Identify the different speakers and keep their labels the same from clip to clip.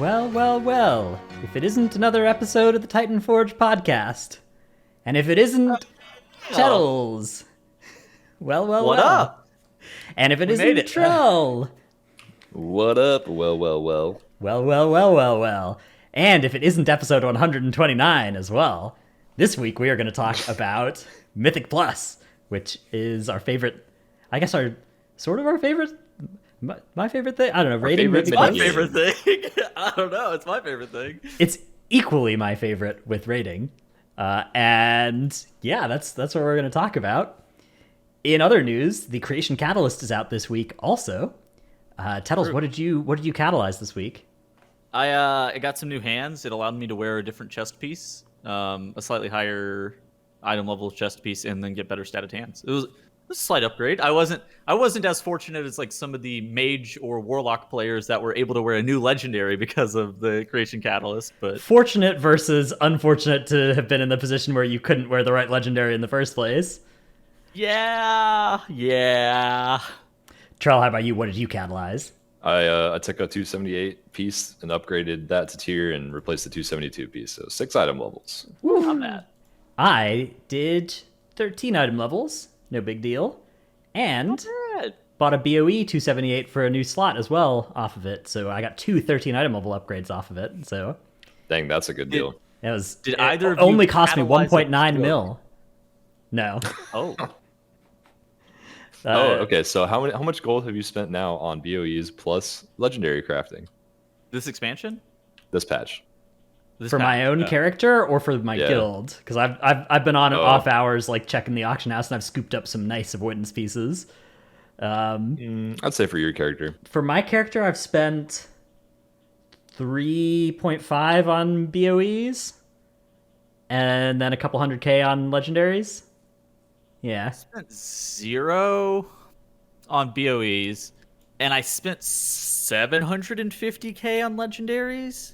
Speaker 1: Well, well, well. If it isn't another episode of the Titanforge podcast, and if it isn't Chettles, well, well,
Speaker 2: What
Speaker 1: well.
Speaker 2: up?
Speaker 1: And if it
Speaker 2: We made
Speaker 1: isn't
Speaker 2: it.
Speaker 1: Troll,
Speaker 3: What up? Well, well, well.
Speaker 1: well, well, well, well, well. And if it isn't episode 129 as well, this week we are going to talk about Mythic Plus, which is our favorite, I guess our favorite, my favorite thing. I don't know, rating
Speaker 3: favorite
Speaker 1: Mythic
Speaker 2: My
Speaker 1: Plus.
Speaker 2: favorite thing. I don't know. It's my favorite thing.
Speaker 1: It's equally my favorite with rating. And yeah, that's what we're going to talk about. In other news, the Creation Catalyst is out this week also. Tettles, what did you catalyze this week?
Speaker 2: I got some new hands. It allowed me to wear a different chest piece, a slightly higher item level chest piece, and then get better statted hands. It was a slight upgrade. I wasn't as fortunate as like some of the mage or warlock players that were able to wear a new legendary because of the Creation Catalyst. But
Speaker 1: Fortunate versus unfortunate to have been in the position where you couldn't wear the right legendary in the first place.
Speaker 2: yeah.
Speaker 1: Charles, how about you? What did you catalyze?
Speaker 3: I took a 278 piece and upgraded that to tier and replaced the 272 piece. So 6 item levels.
Speaker 2: Not bad.
Speaker 1: I did 13 item levels, no big deal, and
Speaker 2: Good.
Speaker 1: bought a BOE 278 for a new slot as well off of it. So I got two 13 item level upgrades off of it. So
Speaker 3: Dang, that's a good deal.
Speaker 1: it
Speaker 2: either of you
Speaker 1: only cost me
Speaker 2: catalyze
Speaker 1: 1.9
Speaker 2: a-
Speaker 1: mil. No.
Speaker 2: Oh.
Speaker 3: Okay. So how much gold have you spent now on BOEs plus legendary crafting
Speaker 2: This expansion?
Speaker 3: this patch?
Speaker 2: This
Speaker 1: For my
Speaker 2: patch?
Speaker 1: own character or for my
Speaker 3: Yeah.
Speaker 1: guild? Because I've been on and
Speaker 3: Oh.
Speaker 1: off hours like checking the auction house and I've scooped up some nice avoidance pieces.
Speaker 3: I'd say for your character.
Speaker 1: For my character, I've spent 3.5 on BOEs and then a couple 100K on legendaries. Yeah.
Speaker 2: Spent 0 on BOEs, and I spent 750K on legendaries.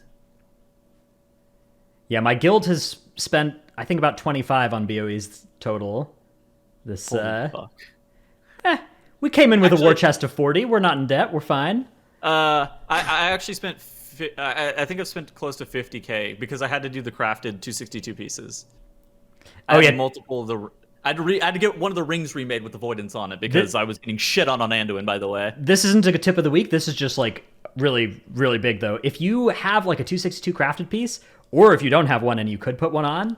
Speaker 1: Yeah, my guild has spent I think about 25 on BOEs total. This
Speaker 2: Holy fuck.
Speaker 1: we came in with a war
Speaker 2: Actually-
Speaker 1: chest of 40. We're not in debt. We're fine.
Speaker 2: I actually spent I think I've spent close to 50K because I had to do the crafted 262 pieces. I
Speaker 1: Oh,
Speaker 2: had
Speaker 1: yeah.
Speaker 2: multiple of the. I had to get one of the rings remade with avoidance on it because I was getting shit on Anduin, by the way.
Speaker 1: This isn't a tip of the week. This is just like really, really big though. If you have like a 262 crafted piece, or if you don't have one and you could put one on,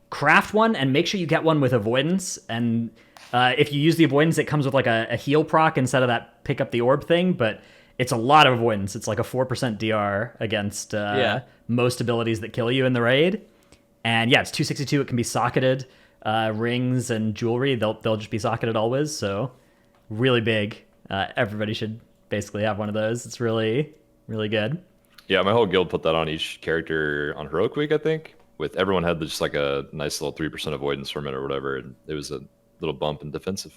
Speaker 1: craft one and make sure you get one with avoidance. And if you use the avoidance, it comes with like a heal proc instead of that pick up the orb thing. But it's a lot of avoidance. It's like a 4% DR against most abilities that kill you in the raid. And yeah, it's 262. It can be socketed. Rings and jewelry, they'll just be socketed always. So really big. Everybody should basically have one of those. It's really, really good.
Speaker 3: Yeah, my whole guild put that on each character on Heroic Week, I think. With everyone had just like a nice little 3% avoidance from it or whatever. And it was a little bump in defensive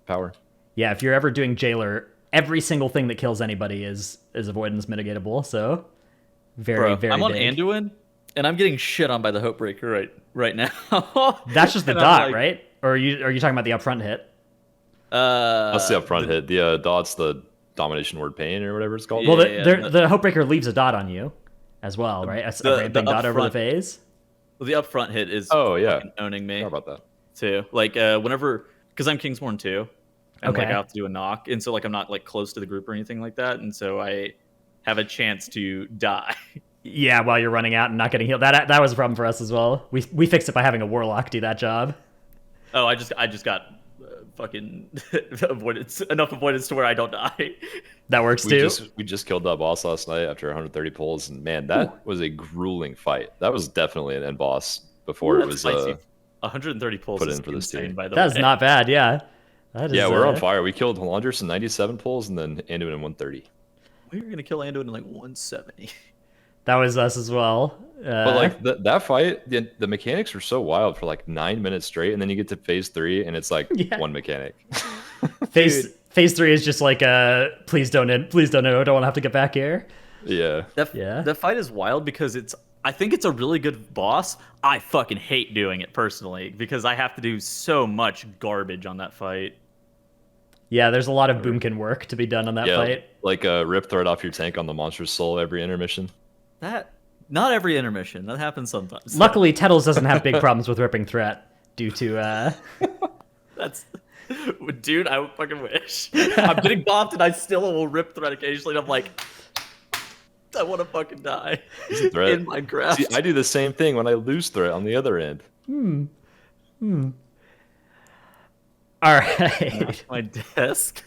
Speaker 3: power.
Speaker 1: Yeah, if you're ever doing Jailer, every single thing that kills anybody is avoidance mitigatable. So very, very
Speaker 2: I'm on
Speaker 1: big.
Speaker 2: Anduin, and I'm getting shit on by the Hopebreaker right now.
Speaker 1: That's just the
Speaker 2: And I'm
Speaker 1: dot,
Speaker 2: like,
Speaker 1: right? Or are you talking about the upfront hit?
Speaker 3: That's the upfront hit. The dot's the domination word pain or whatever it's called.
Speaker 1: Well,
Speaker 2: Yeah,
Speaker 1: the Hopebreaker leaves a dot on you as well, right? A ramping dot over the
Speaker 2: upfront-
Speaker 1: phase.
Speaker 2: Well, the upfront hit is
Speaker 3: Oh, yeah.
Speaker 2: fucking owning me
Speaker 3: How about that?
Speaker 2: too. Like whenever, because I'm Kingsborn too, and like
Speaker 1: Okay.
Speaker 2: I have to do a knock, and so like I'm not like close to the group or anything like that, and so I have a chance to die.
Speaker 1: Yeah, while you're running out and not getting healed. That was a problem for us as well. We fixed it by having a warlock do that job.
Speaker 2: Oh, I just got fucking enough avoidance to where I don't die.
Speaker 1: That works
Speaker 3: We
Speaker 1: too.
Speaker 3: just killed that boss last night after 130 pulls, and man, that was a grueling fight. That was definitely an end boss before it was.
Speaker 2: That's spicy. 130 pulls
Speaker 3: put
Speaker 2: is
Speaker 3: in for this
Speaker 2: insane,
Speaker 3: team.
Speaker 2: by the
Speaker 1: That's
Speaker 2: way.
Speaker 1: not bad. Yeah. That is,
Speaker 3: Yeah, we're on fire. We killed Halandris in 97 pulls, and then Anduin in 130.
Speaker 2: We were gonna kill Anduin in like 170.
Speaker 1: That was us as well.
Speaker 3: But like that fight, the mechanics were so wild for like 9 minutes straight, and then you get to phase 3, and it's like
Speaker 1: Yeah.
Speaker 3: one mechanic.
Speaker 1: phase 3 is just like please don't end, please don't know, I don't want to have to get back here.
Speaker 3: Yeah.
Speaker 2: That fight is wild because I think it's a really good boss. I fucking hate doing it personally because I have to do so much garbage on that fight.
Speaker 1: Yeah, there's a lot of boomkin work to be done on that
Speaker 3: Yeah,
Speaker 1: fight.
Speaker 3: like rip thread off your tank on the monstrous soul every intermission.
Speaker 2: That not every intermission. That happens sometimes.
Speaker 1: Luckily, Tettles doesn't have big problems with ripping threat due to.
Speaker 2: That's, dude. I fucking wish. I'm getting bopped and I still will rip threat occasionally. And I'm like, I want to fucking die in Minecraft.
Speaker 3: See, I do the same thing when I lose threat on the other end.
Speaker 1: All right.
Speaker 2: My desk.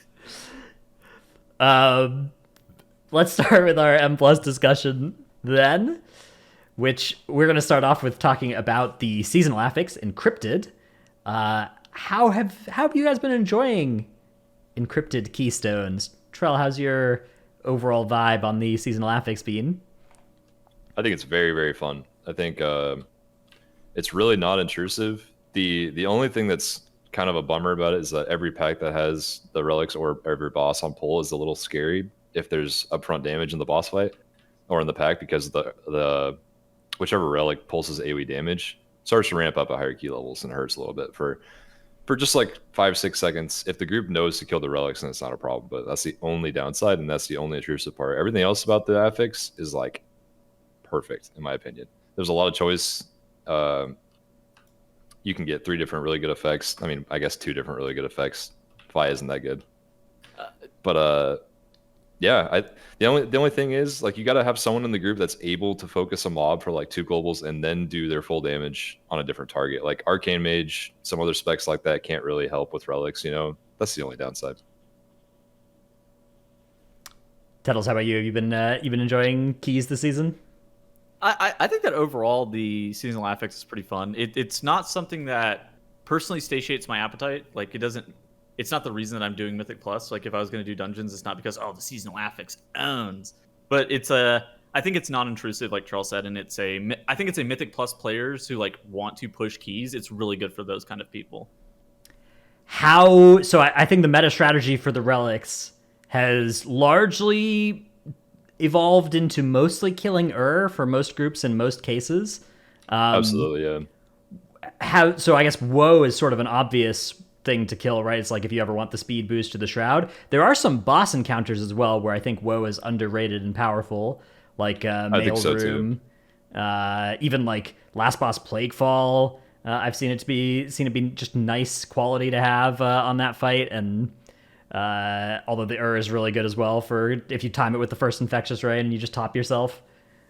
Speaker 1: Let's start with our M plus discussion then, which we're going to start off with talking about the seasonal affix encrypted. How have you guys been enjoying encrypted keystones? Trell, how's your overall vibe on the seasonal affix been?
Speaker 3: I think it's very, very fun. I think it's really not intrusive. The only thing that's kind of a bummer about it is that every pack that has the relics or every boss on pull is a little scary if there's upfront damage in the boss fight or in the pack, because the whichever relic pulses AoE damage starts to ramp up at higher key levels and hurts a little bit for just like 5-6 seconds. If the group knows to kill the relics, then it's not a problem. But that's the only downside, and that's the only intrusive part. Everything else about the affix is like perfect in my opinion. There's a lot of choice. You can get 3 different really good effects. I mean, I guess 2 different really good effects. Vi isn't that good, but yeah. The only thing is, like, you got to have someone in the group that's able to focus a mob for like 2 globals and then do their full damage on a different target. Like Arcane Mage, some other specs like that can't really help with relics. You know, that's the only downside.
Speaker 1: Tettles, how about you? Have you been enjoying keys this season?
Speaker 2: I think that overall the seasonal affix is pretty fun. It's not something that personally satiates my appetite. Like, it's not the reason that I'm doing Mythic Plus. Like, if I was going to do dungeons, it's not because, the seasonal affix owns. But I think it's non-intrusive, like Charles said, and I think it's a Mythic Plus players who like want to push keys. It's really good for those kind of people.
Speaker 1: So I think the meta strategy for the relics has largely evolved into mostly killing for most groups in most cases.
Speaker 3: Absolutely, yeah.
Speaker 1: So I guess Woe is sort of an obvious thing to kill, right? It's like if you ever want the speed boost to the Shroud. There are some boss encounters as well where I think Woe is underrated and powerful, like Mael's Room, even like last boss Plaguefall. I've seen it be just nice quality to have on that fight, and although the is really good as well for if you time it with the first infectious ray and you just top yourself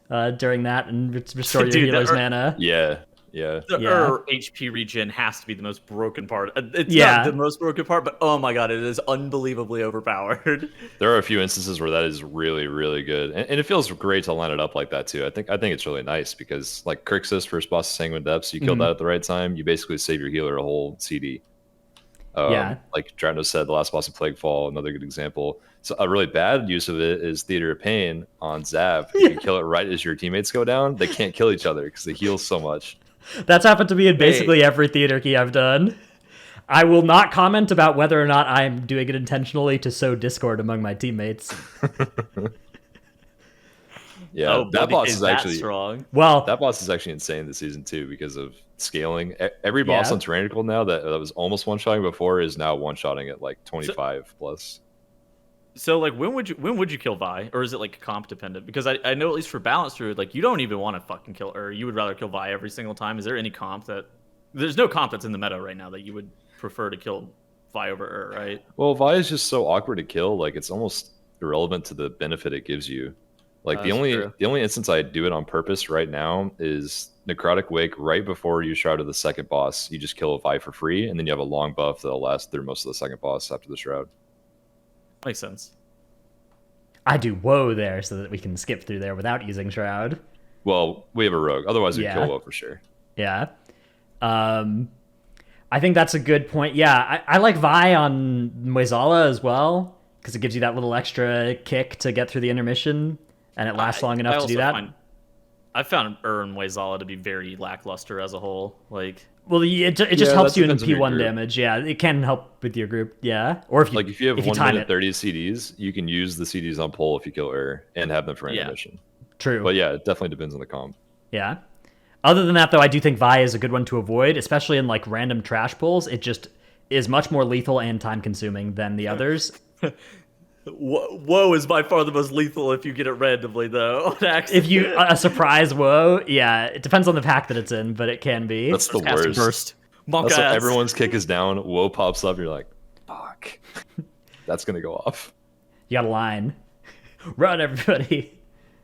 Speaker 1: during that and restore your healer's mana.
Speaker 3: Yeah.
Speaker 2: The HP regen has to be the most broken part. It's not the most broken part, but oh my god, it is unbelievably overpowered.
Speaker 3: There are a few instances where that is really, really good, and it feels great to line it up like that too. I think it's really nice because, like, Crixus, first boss of Sanguine Depths, you kill that at the right time, you basically save your healer a whole CD. Like Dratno said, the last boss of Plaguefall, another good example. So a really bad use of it is Theater of Pain on Zav. You can kill it right as your teammates go down. They can't kill each other because they heal so much.
Speaker 1: That's happened to me in basically every theater key I've done. I will not comment about whether or not I'm doing it intentionally to sow discord among my teammates.
Speaker 3: Yeah, that boss is actually
Speaker 2: strong.
Speaker 1: Well,
Speaker 3: that boss is actually insane this season too because of scaling. Every boss on Tyrannical now that was almost one-shotting before is now one-shotting at like 25 plus.
Speaker 2: So, like, when would you kill Vi, or is it like comp dependent? Because I know at least for Balance Druid, like, you don't even want to fucking kill, or you would rather kill Vi every single time. Is there any comp there's no comp that's in the meta right now that you would prefer to kill Vi over right?
Speaker 3: Well, Vi is just so awkward to kill. Like, it's almost irrelevant to the benefit it gives you. Like, the only instance I do it on purpose right now is Necrotic Wake right before you Shroud of the second boss. You just kill a Vi for free, and then you have a long buff that'll last through most of the second boss after the Shroud.
Speaker 2: Makes sense.
Speaker 1: I do Woe there so that we can skip through there without using Shroud.
Speaker 3: Well, we have a rogue. Otherwise, we'd kill Woe for sure.
Speaker 1: Yeah. I think that's a good point. Yeah, I like Vi on Muezala as well, because it gives you that little extra kick to get through the intermission, and it lasts long enough to do that.
Speaker 2: I found and Muezala to be very lackluster as a whole. Like,
Speaker 1: well, it just helps you in P1 damage. Yeah, it can help with your group. Yeah, or if you
Speaker 3: have 1 minute 30 CDs, you can use the CDs on pull if you kill and have them for intermission.
Speaker 1: True.
Speaker 3: But yeah, it definitely depends on the comp.
Speaker 1: Yeah. Other than that, though, I do think Vi is a good one to avoid, especially in like random trash pulls. It just is much more lethal and time consuming than the others.
Speaker 2: Woe is by far the most lethal if you get it randomly, though.
Speaker 1: If you a surprise woe, yeah, it depends on the pack that it's in, but it can be.
Speaker 3: That's the
Speaker 2: Casting
Speaker 3: worst.
Speaker 2: burst. Monk
Speaker 3: That's what
Speaker 2: ass.
Speaker 3: everyone's kick is down. Woe pops up. You're like, fuck. That's gonna go off.
Speaker 1: You got a line. Run, everybody.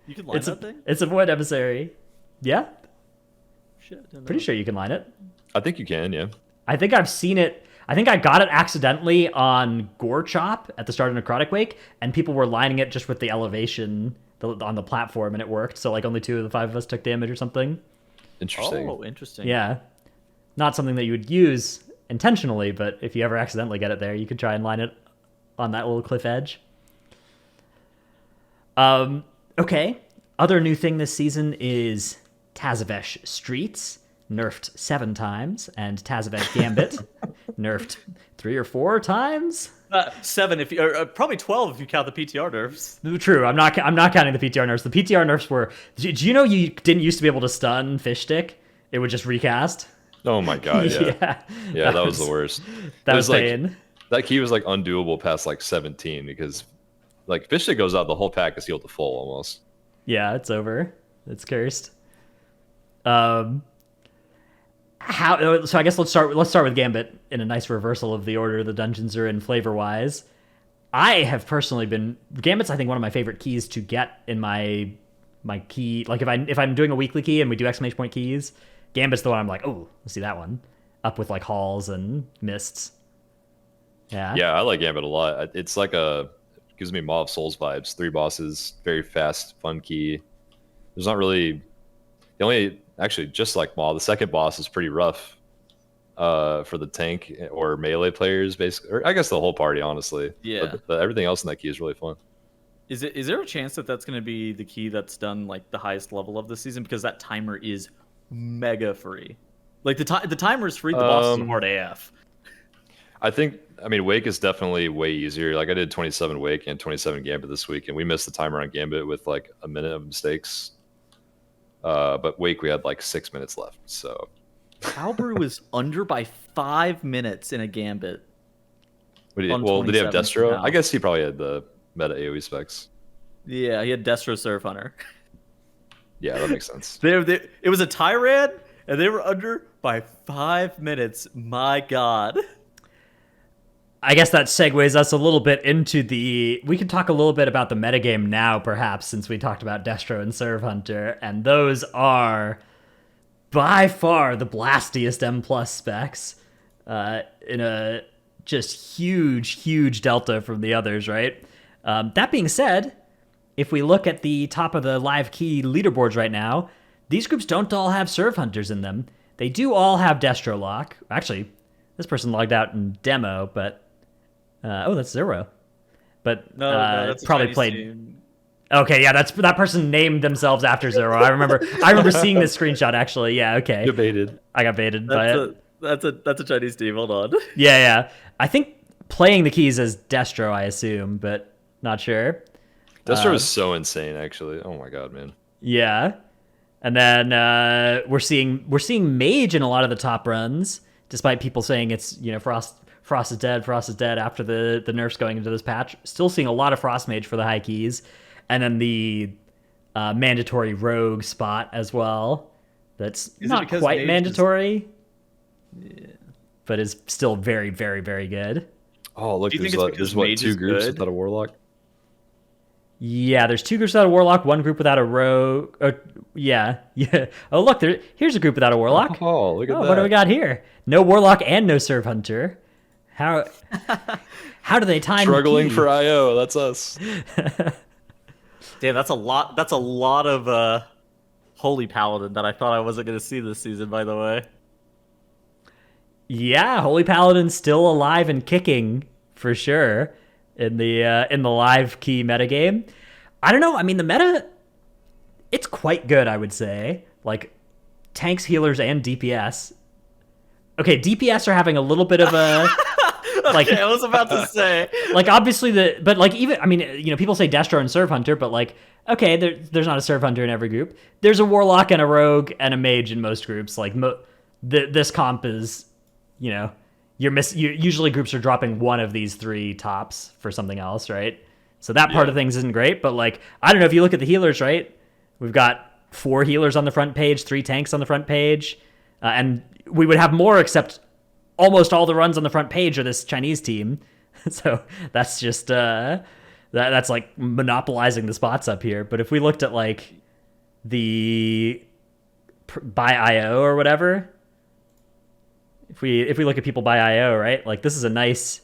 Speaker 2: You can line
Speaker 1: It's
Speaker 2: that thing?
Speaker 1: it's a void emissary. Yeah,
Speaker 2: Shit, I didn't know.
Speaker 1: pretty sure you can line it.
Speaker 3: I think you can, yeah.
Speaker 1: I think I've seen it. I think I got it accidentally on Gore Chop at the start of Necrotic Wake, and people were lining it just with the elevation on the platform, and it worked. So like only 2 of the 5 of us took damage or something.
Speaker 3: Interesting.
Speaker 2: Oh, interesting.
Speaker 1: Yeah, not something that you would use intentionally, but if you ever accidentally get it there, you could try and line it on that little cliff edge. Okay. Other new thing this season is Tazavesh Streets, nerfed 7 times, and Tazavesh Gambit, nerfed 3 or 4 times.
Speaker 2: 7 if you, or probably 12 if you count the PTR nerfs.
Speaker 1: True, I'm not counting the PTR nerfs. The PTR nerfs were. Do you know you didn't used to be able to stun Fish Stick? It would just recast.
Speaker 3: Oh my god, yeah. Yeah, that was the worst.
Speaker 1: That
Speaker 3: It
Speaker 1: was
Speaker 3: like,
Speaker 1: pain.
Speaker 3: that key was like undoable past like 17 because like fish that goes out, the whole pack is healed to full almost.
Speaker 1: Yeah, it's over. It's cursed. How? So I guess let's start with Gambit in a nice reversal of the order the dungeons are in flavor wise. I have personally been Gambit's I think one of my favorite keys to get in my key. Like if I'm doing a weekly key and we do exclamation point keys, Gambit's the one I'm like, oh, let's see that one. Up with like halls and mists. Yeah.
Speaker 3: Yeah, I like Gambit a lot. It's like gives me Maw of Souls vibes. 3 bosses, very fast, fun key. There's not really actually just like Maw, the second boss is pretty rough for the tank or melee players, basically. Or I guess the whole party, honestly.
Speaker 2: Yeah.
Speaker 3: But everything else in that key is really fun.
Speaker 2: Is there a chance that that's going to be the key that's done like the highest level of the season because that timer is mega free? Like the timer is free, the boss is hard AF.
Speaker 3: I mean, Wake is definitely way easier. Like I did 27 Wake and 27 Gambit this week, and we missed the timer on Gambit with like a minute of mistakes. But Wake, we had like 6 minutes left. So
Speaker 2: Calbrew was under by 5 minutes in a Gambit.
Speaker 3: did he have
Speaker 2: 27
Speaker 3: Destro?
Speaker 2: now.
Speaker 3: I guess he probably had the meta AoE specs.
Speaker 2: Yeah, he had Destro Surf Hunter.
Speaker 3: Yeah, that makes sense.
Speaker 2: It was a Tyrant, and they were under by 5 minutes. My God.
Speaker 1: I guess that segues us a little bit into we can talk a little bit about the metagame now, perhaps, since we talked about Destro and Serve Hunter, and those are by far the blastiest M+ specs in a just huge delta from the others, right? That being said, if we look at the top of the live key leaderboards right now, these groups don't all have Serve Hunters in them. They do all have Destro Lock. Actually, this person logged out in demo, but that's 0. But
Speaker 2: No, that's
Speaker 1: probably
Speaker 2: Chinese
Speaker 1: played.
Speaker 2: team.
Speaker 1: Okay, yeah, that person named themselves after 0. I remember seeing this screenshot actually. Yeah, okay.
Speaker 3: Debated.
Speaker 1: I got baited by it.
Speaker 2: That's a Chinese team. Hold on.
Speaker 1: Yeah. I think playing the keys as Destro, I assume, but not sure.
Speaker 3: Destro is so insane, actually. Oh my god, man.
Speaker 1: Yeah. And then we're seeing Mage in a lot of the top runs, despite people saying it's, Frost is dead after the nerfs going into this patch. Still seeing a lot of Frost Mage for the high keys. And then the mandatory rogue spot as well. That's not quite mandatory.
Speaker 2: Yeah.
Speaker 1: But is still very, very, very good.
Speaker 3: Oh, look,
Speaker 2: Do you think
Speaker 3: there's
Speaker 2: it's because
Speaker 3: what,
Speaker 2: Mage
Speaker 3: 2
Speaker 2: is
Speaker 3: groups
Speaker 2: good?
Speaker 3: without a Warlock?
Speaker 1: Yeah, there's 2 groups without a Warlock, 1 group without a rogue. Yeah. Oh, look, here's a group without a Warlock.
Speaker 3: Oh, look at that.
Speaker 1: What do we got here? No Warlock and no Serve Hunter. How do they time
Speaker 3: Struggling
Speaker 1: the key?
Speaker 3: for IO, that's us.
Speaker 2: Damn, that's a lot. That's a lot of Holy Paladin that I thought I wasn't going to see this season. By the way.
Speaker 1: Yeah, Holy Paladin's still alive and kicking for sure in the live key metagame. I don't know. I mean, the meta, it's quite good, I would say. Like tanks, healers, and DPS. Okay, DPS are having a little bit of a like.
Speaker 2: Okay, I was about to say.
Speaker 1: Like obviously but like even I mean people say Destro and Serve Hunter, but like okay, there's not a Serve Hunter in every group. There's a Warlock and a Rogue and a Mage in most groups. Like this comp is usually groups are dropping one of these 3 tops for something else, right? So that part
Speaker 3: Yeah.
Speaker 1: of things isn't great. But like, I don't know if you look at the healers, right? We've got 4 healers on the front page, 3 tanks on the front page, and we would have more, except almost all the runs on the front page are this Chinese team. So that's just that's like monopolizing the spots up here. But if we looked at like the by IO or whatever, if we look at people by IO, right? Like this is a nice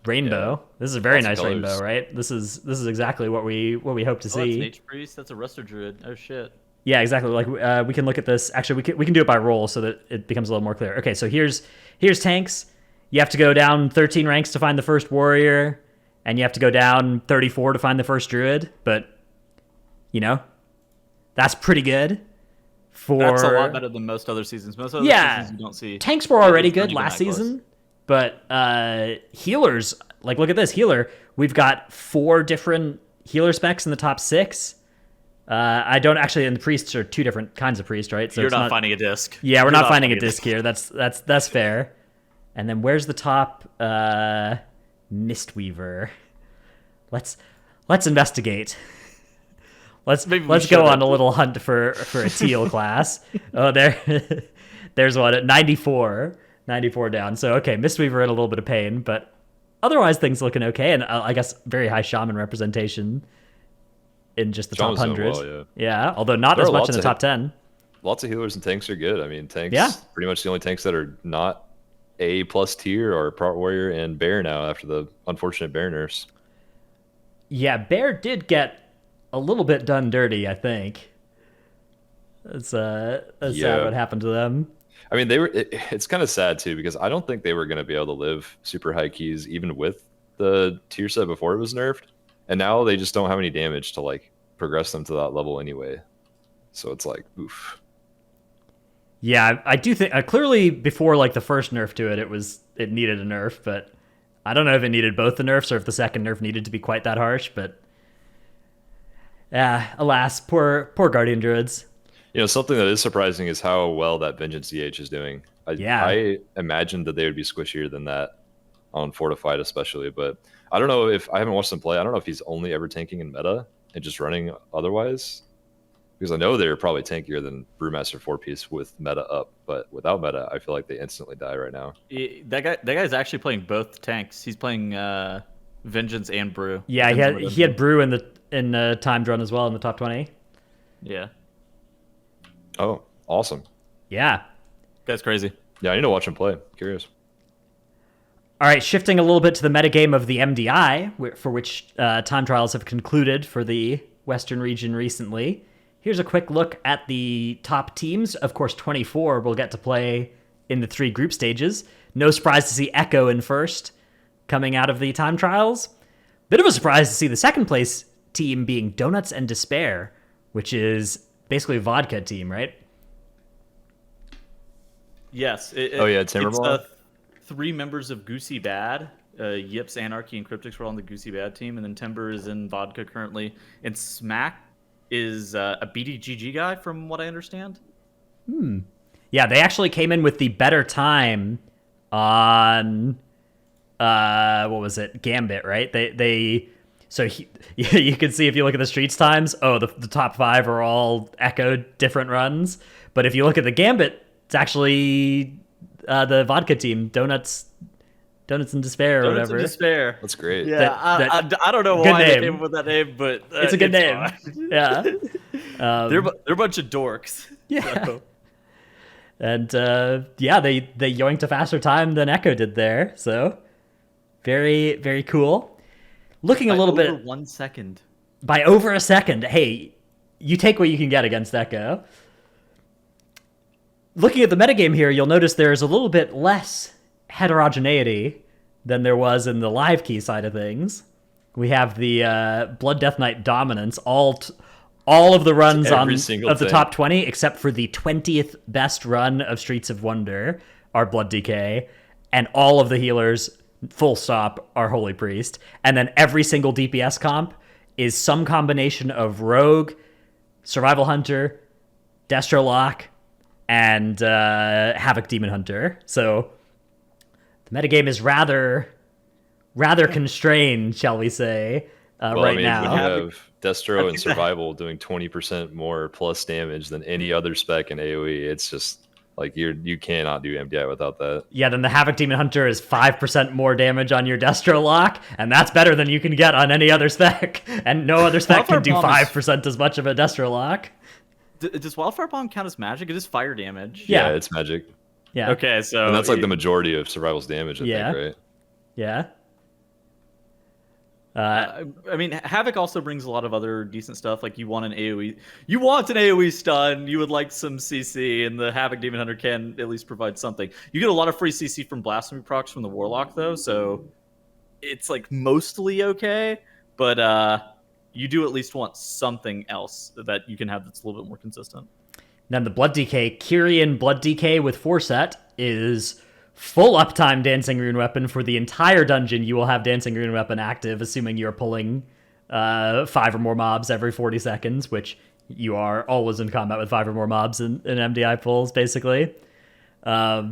Speaker 1: rainbow.
Speaker 3: Yeah.
Speaker 1: This is a very
Speaker 3: Lots of
Speaker 1: nice
Speaker 3: colors.
Speaker 1: rainbow, right? This is exactly what we hope to
Speaker 2: Oh, that's
Speaker 1: see.
Speaker 2: an H-Priest. That's a Rusted Druid. Oh, shit.
Speaker 1: Yeah, exactly. Like we can look at this. Actually, we can do it by role so that it becomes a little more clear. Okay, so here's tanks. You have to go down 13 ranks to find the first warrior, and you have to go down 34 to find the first druid. But you know, that's pretty good.
Speaker 2: That's a lot better than most other seasons. Most other seasons you don't see.
Speaker 1: Tanks were already
Speaker 2: It's not
Speaker 1: good
Speaker 2: even
Speaker 1: last
Speaker 2: that close.
Speaker 1: season, but healers, like look at this healer. We've got 4 different healer specs in the top 6. I don't actually, and the priests are 2 different kinds of priest, right? So
Speaker 2: You're
Speaker 1: it's
Speaker 2: not finding a disc.
Speaker 1: Yeah, we're
Speaker 2: You're
Speaker 1: not finding a disc here. That's fair. And then where's the top Mistweaver? Let's investigate. Let's
Speaker 2: Maybe we
Speaker 1: go
Speaker 2: should.
Speaker 1: on a little hunt for a teal class. Oh, there's one at 94 down. So okay, Mistweaver in a little bit of pain, but otherwise things looking okay. And I guess very high shaman representation in just the
Speaker 3: Shaman's
Speaker 1: top
Speaker 3: doing
Speaker 1: 100.
Speaker 3: well,
Speaker 1: Yeah, although not
Speaker 3: There
Speaker 1: as
Speaker 3: are
Speaker 1: much
Speaker 3: lots
Speaker 1: in the
Speaker 3: of
Speaker 1: top 10.
Speaker 3: Lots of healers and tanks are good. I mean, tanks.
Speaker 1: Yeah.
Speaker 3: Pretty much the only tanks that are not A+ tier are Prot Warrior and Bear now after the unfortunate Bear nerfs.
Speaker 1: Yeah, Bear did get a little bit done dirty, I think. That's sad
Speaker 3: Yeah.
Speaker 1: what happened to them.
Speaker 3: I mean, it's kind of sad too because I don't think they were going to be able to live super high keys even with the tier set before it was nerfed, and now they just don't have any damage to like progress them to that level anyway. So it's like, oof.
Speaker 1: Yeah, I do think clearly before like the first nerf to it, it needed a nerf, but I don't know if it needed both the nerfs or if the second nerf needed to be quite that harsh. But alas, poor Guardian Druids.
Speaker 3: You know, something that is surprising is how well that Vengeance EH is doing. I imagined that they would be squishier than that on Fortified especially, but I don't know if I haven't watched them play. I don't know if he's only ever tanking in meta and just running otherwise. Because I know they're probably tankier than Brewmaster 4-piece with meta up, but without meta, I feel like they instantly die right now.
Speaker 2: That guy's actually playing both tanks. He's playing Vengeance and Brew.
Speaker 1: Yeah, he had Brew in the timed run as well in the top 20.
Speaker 2: Yeah.
Speaker 3: Oh, awesome.
Speaker 1: Yeah.
Speaker 2: That's crazy.
Speaker 3: Yeah, I need to watch him play. Curious.
Speaker 1: All right, shifting a little bit to the metagame of the MDI, for which time trials have concluded for the Western region recently. Here's a quick look at the top teams. Of course, 24 will get to play in the 3 group stages. No surprise to see Echo in first, coming out of the time trials. Bit of a surprise to see the second place team being Donuts and Despair, which is basically a vodka team, right?
Speaker 2: Yes.
Speaker 3: Oh, yeah, Timberball?
Speaker 2: It's 3 members of Goosey Bad. Yips, Anarchy, and Cryptics were on the Goosey Bad team, and then Timber is in vodka currently. And Smack is a BDGG guy, from what I understand.
Speaker 1: Yeah, they actually came in with the better time on what was it? Gambit, right? You can see if you look at the streets times, the top 5 are all echoed different runs. But if you look at the Gambit, it's actually the vodka team, Donuts and Despair or
Speaker 2: Donuts
Speaker 1: whatever.
Speaker 2: and Despair.
Speaker 3: That's great.
Speaker 2: Yeah, I don't know
Speaker 1: good
Speaker 2: why
Speaker 1: name.
Speaker 2: they came up with that name, but
Speaker 1: It's a good name.
Speaker 2: fine.
Speaker 1: Yeah.
Speaker 2: They're a bunch of dorks.
Speaker 1: Yeah.
Speaker 2: So.
Speaker 1: And they yoinked a faster time than Echo did there. So very, very cool. Looking a little
Speaker 2: Over
Speaker 1: bit
Speaker 2: 1 second.
Speaker 1: by over a second. Hey, you take what you can get against Echo. Looking at the metagame here, you'll notice there's a little bit less heterogeneity than there was in the live key side of things. We have the Blood Death Knight dominance, all of the runs
Speaker 3: Every
Speaker 1: of
Speaker 3: single
Speaker 1: the
Speaker 3: thing.
Speaker 1: top 20, except for the 20th best run of Streets of Wonder, are Blood DK, and all of the healers, full stop, are Holy Priest. And then every single DPS comp is some combination of Rogue, Survival Hunter, Destro Lock, and Havoc Demon Hunter. So the metagame is rather constrained, shall we say.
Speaker 3: Well,
Speaker 1: right
Speaker 3: I mean,
Speaker 1: now.
Speaker 3: when you have
Speaker 2: I
Speaker 3: Destro and
Speaker 2: think
Speaker 3: Survival doing 20% more plus damage than any other spec in AoE, it's just like you cannot do MDI without that.
Speaker 1: Yeah, then the Havoc Demon Hunter is 5% more damage on your Destro lock, and that's better than you can get on any other spec. And no other spec
Speaker 2: Wildfire
Speaker 1: can do
Speaker 2: Bomb is-
Speaker 1: 5% as much of a Destro lock.
Speaker 2: Does Wildfire Bomb count as magic? It is fire damage.
Speaker 1: Yeah.
Speaker 3: Yeah, it's magic.
Speaker 1: Yeah.
Speaker 2: Okay, so
Speaker 3: And that's like the majority of Survival's damage, I
Speaker 1: Yeah.
Speaker 3: think, right?
Speaker 1: Yeah.
Speaker 2: I mean, Havoc also brings a lot of other decent stuff. Like you want an AoE stun. You would like some CC, and the Havoc Demon Hunter can at least provide something. You get a lot of free CC from Blasphemy procs from the Warlock, though, so it's like mostly okay. But you do at least want something else that you can have that's a little bit more consistent.
Speaker 1: Then the Blood DK, Kyrian Blood DK with Forset is full uptime Dancing Rune Weapon for the entire dungeon. You will have Dancing Rune Weapon active, assuming you're pulling 5 or more mobs every 40 seconds, which you are always in combat with 5 or more mobs in MDI pulls, basically.
Speaker 3: Yeah,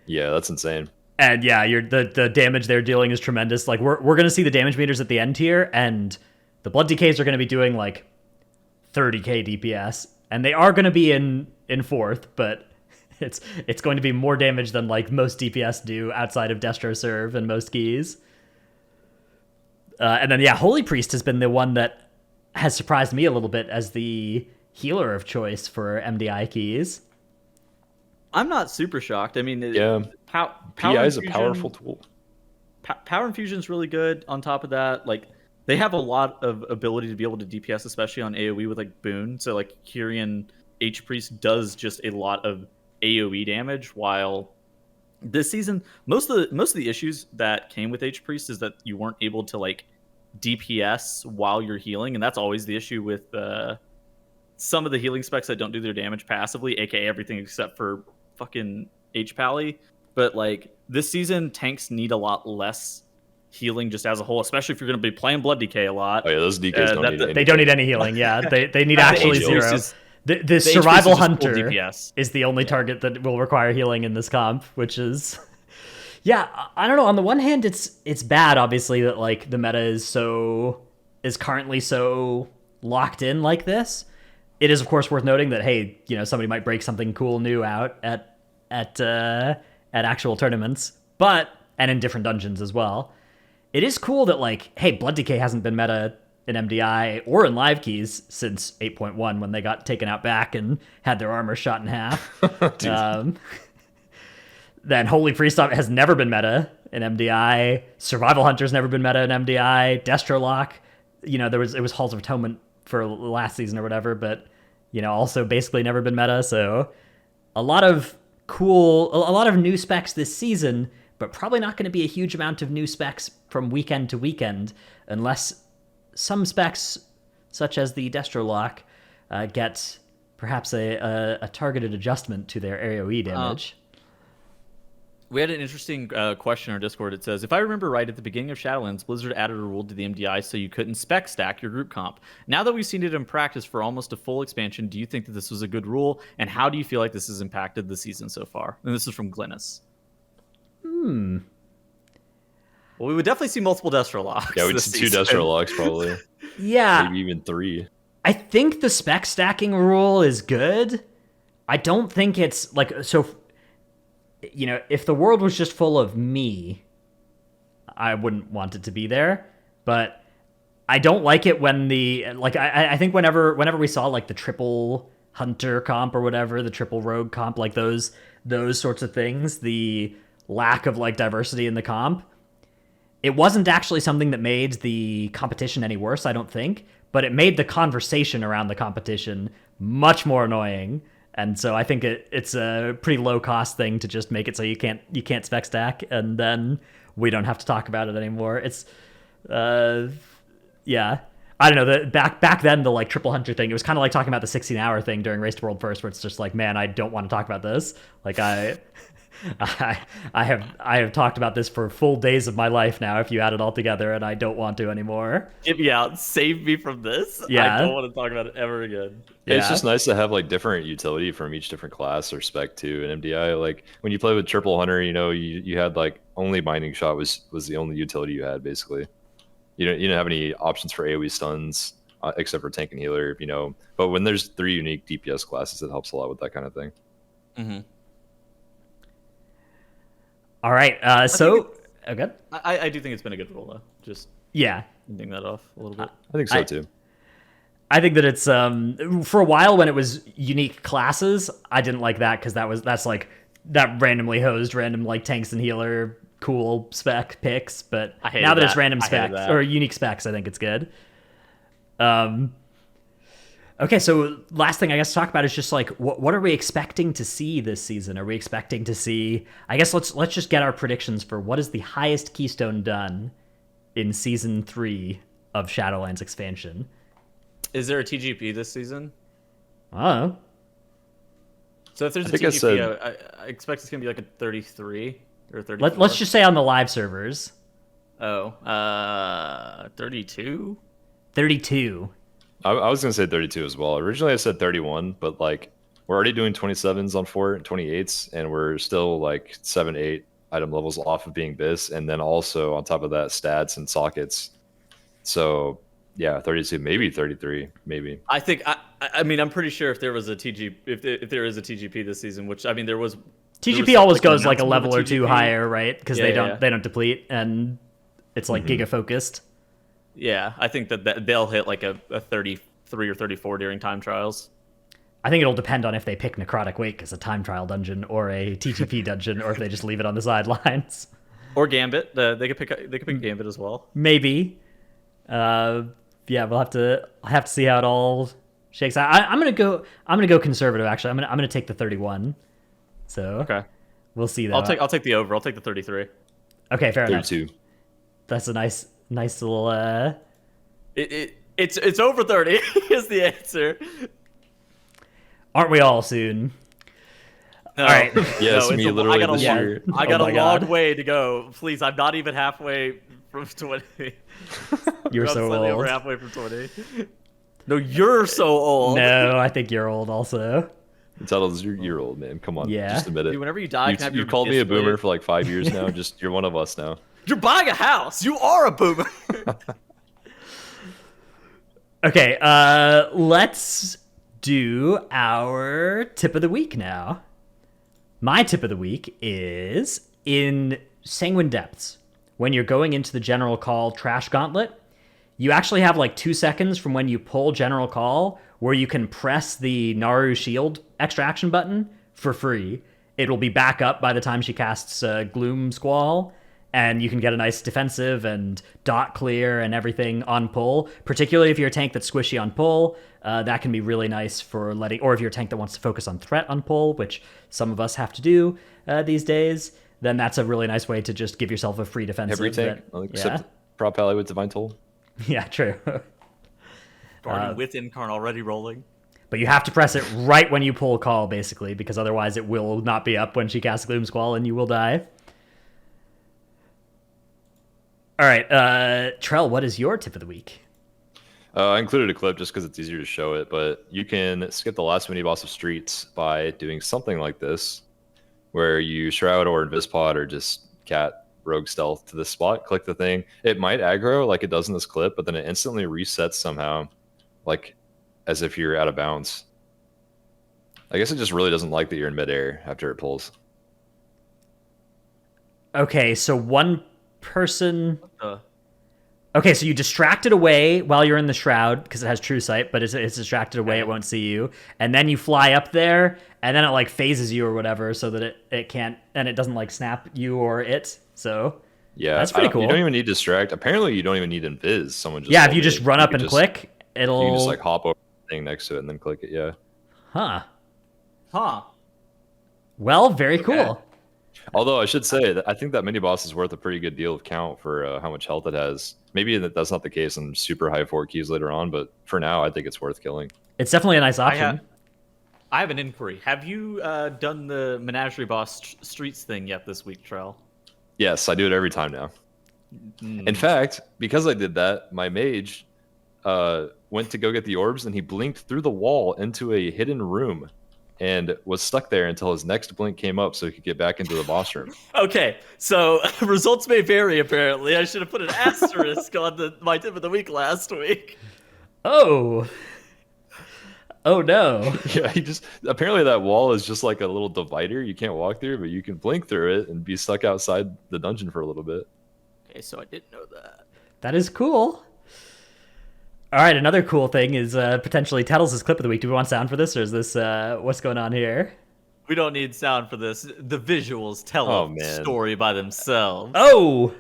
Speaker 3: that's insane.
Speaker 1: And yeah, the damage they're dealing is tremendous. Like we're gonna see the damage meters at the end here, and the Blood DKs are gonna be doing like 30k DPS, and they are gonna be in fourth, but it's going to be more damage than like most DPS do outside of Destro Serve and most keys. And then yeah, Holy Priest has been the one that has surprised me a little bit as the healer of choice for MDI keys.
Speaker 2: I'm not super shocked. I mean,
Speaker 3: Yeah.
Speaker 2: Power
Speaker 3: PI is a
Speaker 2: Infusion-
Speaker 3: powerful tool.
Speaker 2: Power Infusion's really good. On top of that, like they have a lot of ability to be able to DPS, especially on AoE with like Boon. So like Kyrian H Priest does just a lot of AoE damage, while this season most of the issues that came with H Priest is that you weren't able to like DPS while you're healing, and that's always the issue with some of the healing specs that don't do their damage passively, aka everything except for fucking H Pally. But like this season, tanks need a lot less healing just as a whole, especially if you're going to be playing Blood DK a lot.
Speaker 3: Oh yeah, those DKs don't need
Speaker 1: They don't need any healing. Yeah, they need
Speaker 2: The
Speaker 1: actually
Speaker 2: H Priest
Speaker 1: zero.
Speaker 2: is-
Speaker 1: The
Speaker 2: H
Speaker 1: survival
Speaker 2: Priest is just full
Speaker 1: hunter
Speaker 2: DPS.
Speaker 1: is the only target that will require healing in this comp, which is, yeah, I don't know. On the one hand, it's bad, obviously, that like the meta is currently so locked in like this. It is of course worth noting that hey, you know, somebody might break something cool new out at actual tournaments, and in different dungeons as well. It is cool that like, hey, Blood DK hasn't been meta in MDI or in live keys since 8.1 when they got taken out back and had their armor shot in half. Then Holy Priest has never been meta in MDI. Survival Hunter's never been meta in MDI. Destro Lock, you know, it was Halls of Atonement for last season or whatever, but you know, also basically never been meta. So a lot of new specs this season, but probably not going to be a huge amount of new specs from weekend to weekend unless some specs, such as the Destro Lock, get perhaps a targeted adjustment to their AoE damage.
Speaker 2: We had an interesting question on our Discord. It says, if I remember right, at the beginning of Shadowlands, Blizzard added a rule to the MDI so you couldn't spec stack your group comp. Now that we've seen it in practice for almost a full expansion, do you think that this was a good rule? And how do you feel like this has impacted the season so far? And this is from Glennis. Well, we would definitely see multiple Destro locks.
Speaker 3: Yeah, we'd
Speaker 2: this
Speaker 3: see 2
Speaker 2: season.
Speaker 3: Destro locks probably.
Speaker 1: Yeah,
Speaker 3: Maybe even 3.
Speaker 1: I think the spec stacking rule is good. I don't think it's like, so, you know, if the world was just full of me, I wouldn't want it to be there. But I don't like it when I think whenever we saw like the triple hunter comp or whatever, the triple rogue comp, like those sorts of things, the lack of like diversity in the comp, it wasn't actually something that made the competition any worse, I don't think, but it made the conversation around the competition much more annoying. And so I think it's a pretty low cost thing to just make it so you can't spec stack, and then we don't have to talk about it anymore. It's yeah. I don't know, back then the like triple hunter thing, it was kind of like talking about the 16-hour thing during Race to World First, where it's just like, man, I don't want to talk about this. Like I have talked about this for full days of my life now, if you add it all together, and I don't want to anymore.
Speaker 2: Get me out. Save me from this.
Speaker 1: Yeah.
Speaker 2: I don't want to talk about it ever again.
Speaker 3: Yeah, it's
Speaker 1: Yeah.
Speaker 3: just nice to have like different utility from each different class or spec too. In MDI, like when you play with triple hunter, you know, you had like only binding shot was the only utility you had basically. you don't have any options for AoE stuns except for tank and healer, you know. But when there's 3 unique DPS classes, it helps a lot with that kind of thing.
Speaker 2: Mm-hmm.
Speaker 1: All right. Good.
Speaker 2: I do think it's been a good rule though. Just
Speaker 1: Yeah.
Speaker 2: ending that off a little bit.
Speaker 3: I think so too.
Speaker 1: I think that it's for a while when it was unique classes, I didn't like that because that's like that randomly hosed random like tanks and healer cool spec picks. But now that it's random specs or unique specs, I think it's good. Okay, so last thing I guess to talk about is just like what are we expecting to see this season? Are we expecting to see? I guess let's just get our predictions for what is the highest keystone done in season 3 of Shadowlands expansion.
Speaker 2: Is there a TGP this season?
Speaker 1: Oh.
Speaker 2: So if there's a TGP, I expect it's gonna be like a 33 or 34.
Speaker 1: Let's just say on the live servers.
Speaker 2: Oh, 32.
Speaker 1: 32.
Speaker 3: I was gonna say 32 as well. Originally I said 31, but like we're already doing 27s on 4 and 28s, and we're still like 7, 8 item levels off of being BIS, and then also on top of that stats and sockets. So yeah, 32, maybe 33, maybe.
Speaker 2: I think I mean I'm pretty sure if there was a TGP, if there is a TGP this season, which I mean there was.
Speaker 1: TGP always goes like a level or two higher, right? Because they don't deplete, and it's like giga focused.
Speaker 2: Yeah, I think that they'll hit like a 33 or 34 during time trials.
Speaker 1: I think it'll depend on if they pick Necrotic Wake as a time trial dungeon or a TGP dungeon, or if they just leave it on the sidelines.
Speaker 2: Or Gambit. They could pick Gambit as well.
Speaker 1: Maybe. Yeah, I'll have to see how it all shakes out. I'm gonna go conservative. Actually, I'm gonna take the 31. So
Speaker 2: okay,
Speaker 1: we'll see that.
Speaker 2: I'll take the over. I'll take the 33.
Speaker 1: Okay, fair
Speaker 3: 32.
Speaker 1: enough. That's a nice little.
Speaker 2: It's over 30 is the answer.
Speaker 1: Aren't we all soon?
Speaker 2: No.
Speaker 1: All right.
Speaker 3: Yes,
Speaker 2: no,
Speaker 3: me literally this year.
Speaker 2: I got a
Speaker 1: my
Speaker 2: long
Speaker 1: God.
Speaker 2: way to go. Please, I'm not even halfway from 20.
Speaker 1: You're so
Speaker 2: slightly
Speaker 1: old.
Speaker 2: over halfway from 20. No, you're so old.
Speaker 1: No, I think you're old also.
Speaker 3: Tuttle's you're old, man. Come on,
Speaker 1: Yeah.
Speaker 3: just admit it.
Speaker 2: Dude, whenever you die, can I have
Speaker 3: You
Speaker 2: your
Speaker 3: called me a
Speaker 2: display?
Speaker 3: boomer for like 5 years now. Just you're one of us now.
Speaker 2: You're buying a house. You are a boomer.
Speaker 1: Okay, let's do our tip of the week now. My tip of the week is in Sanguine Depths. When you're going into the General Call Trash Gauntlet, you actually have like 2 seconds from when you pull General Call where you can press the Naru Shield extraction button for free. It'll be back up by the time she casts Gloom Squall, and you can get a nice defensive and dot clear and everything on pull, particularly if you're a tank that's squishy on pull. That can be really nice for letting, or if you're a tank that wants to focus on threat on pull, which some of us have to do these days, then that's a really nice way to just give yourself a free defensive.
Speaker 3: Every tank, except Prop Ally with Divine Toll.
Speaker 1: Yeah, true.
Speaker 2: Guardian with Incarn already rolling.
Speaker 1: But you have to press it right when you pull call, basically, because otherwise it will not be up when she casts Gloom Squall and you will die. All right, Trell, what is your tip of the week?
Speaker 3: I included a clip just because it's easier to show it, but you can skip the last mini boss of Streets by doing something like this, where you Shroud or Invispod or just Cat Rogue Stealth to this spot, click the thing. It might aggro like it does in this clip, but then it instantly resets somehow, like as if you're out of bounds. I guess it just really doesn't like that you're in midair after it pulls.
Speaker 1: Okay, so one person... Okay, so you distract it away while you're in the shroud because it has true sight, but it's distracted away, it won't see you. And then you fly up there, and then it like phases you or whatever so that it can't, and it doesn't like snap you or it. So
Speaker 3: yeah,
Speaker 1: that's pretty cool.
Speaker 3: You don't even need distract. Apparently, you don't even need invis. Someone just
Speaker 1: if you just run up and click, it'll.
Speaker 3: You can just like hop over the thing next to it and then click it. Yeah.
Speaker 2: Huh.
Speaker 1: Well, very cool.
Speaker 3: Although I should say that I think that mini boss is worth a pretty good deal of count for how much health it has. Maybe that's not the case on super high 4 keys later on, but for now, I think it's worth killing.
Speaker 1: It's definitely a nice option.
Speaker 2: I have an inquiry. Have you done the Menagerie Boss Streets thing yet this week, Trell?
Speaker 3: Yes, I do it every time now. In fact, because I did that, my mage went to go get the orbs, and he blinked through the wall into a hidden room. and was stuck there until his next blink came up so he could get back into the boss room.
Speaker 2: Okay, so results may vary. Apparently, I should have put an asterisk on my tip of the week last week.
Speaker 1: Oh. Oh no.
Speaker 3: Yeah, he just apparently that wall is just like a little divider you can't walk through, but you can blink through it and be stuck outside the dungeon for a little bit.
Speaker 2: Okay, so I didn't know that.
Speaker 1: That is cool. All right, another cool thing is potentially Tattles' clip of the week. Do we want sound for this, or is this what's going on here?
Speaker 2: We don't need sound for this. The visuals tell
Speaker 3: Oh,
Speaker 2: a
Speaker 3: man.
Speaker 2: story by themselves.
Speaker 1: Oh.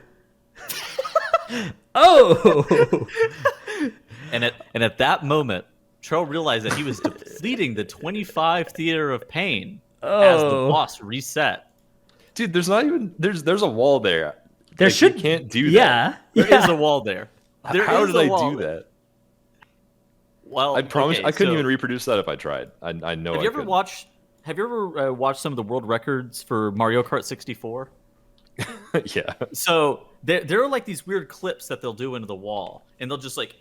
Speaker 1: Oh.
Speaker 2: And at that moment, Trell realized that he was depleting the 25 Theater of Pain as the
Speaker 1: Oh.
Speaker 2: boss reset.
Speaker 3: Dude, there's not even there's a wall there.
Speaker 1: There
Speaker 3: Like,
Speaker 1: should
Speaker 3: you can't do
Speaker 1: Yeah.
Speaker 2: There
Speaker 1: yeah.
Speaker 2: is a wall there. There
Speaker 3: How
Speaker 2: is
Speaker 3: did
Speaker 2: a
Speaker 3: I
Speaker 2: wall
Speaker 3: do
Speaker 2: there.
Speaker 3: that?
Speaker 2: Well,
Speaker 3: I promise
Speaker 2: okay,
Speaker 3: I couldn't
Speaker 2: so
Speaker 3: even reproduce that if I tried. I know.
Speaker 2: Have
Speaker 3: I
Speaker 2: you ever
Speaker 3: couldn't.
Speaker 2: watched? Have you ever watched some of the world records for Mario Kart 64?
Speaker 3: Yeah.
Speaker 2: So there are like these weird clips that they'll do into the wall, and they'll just like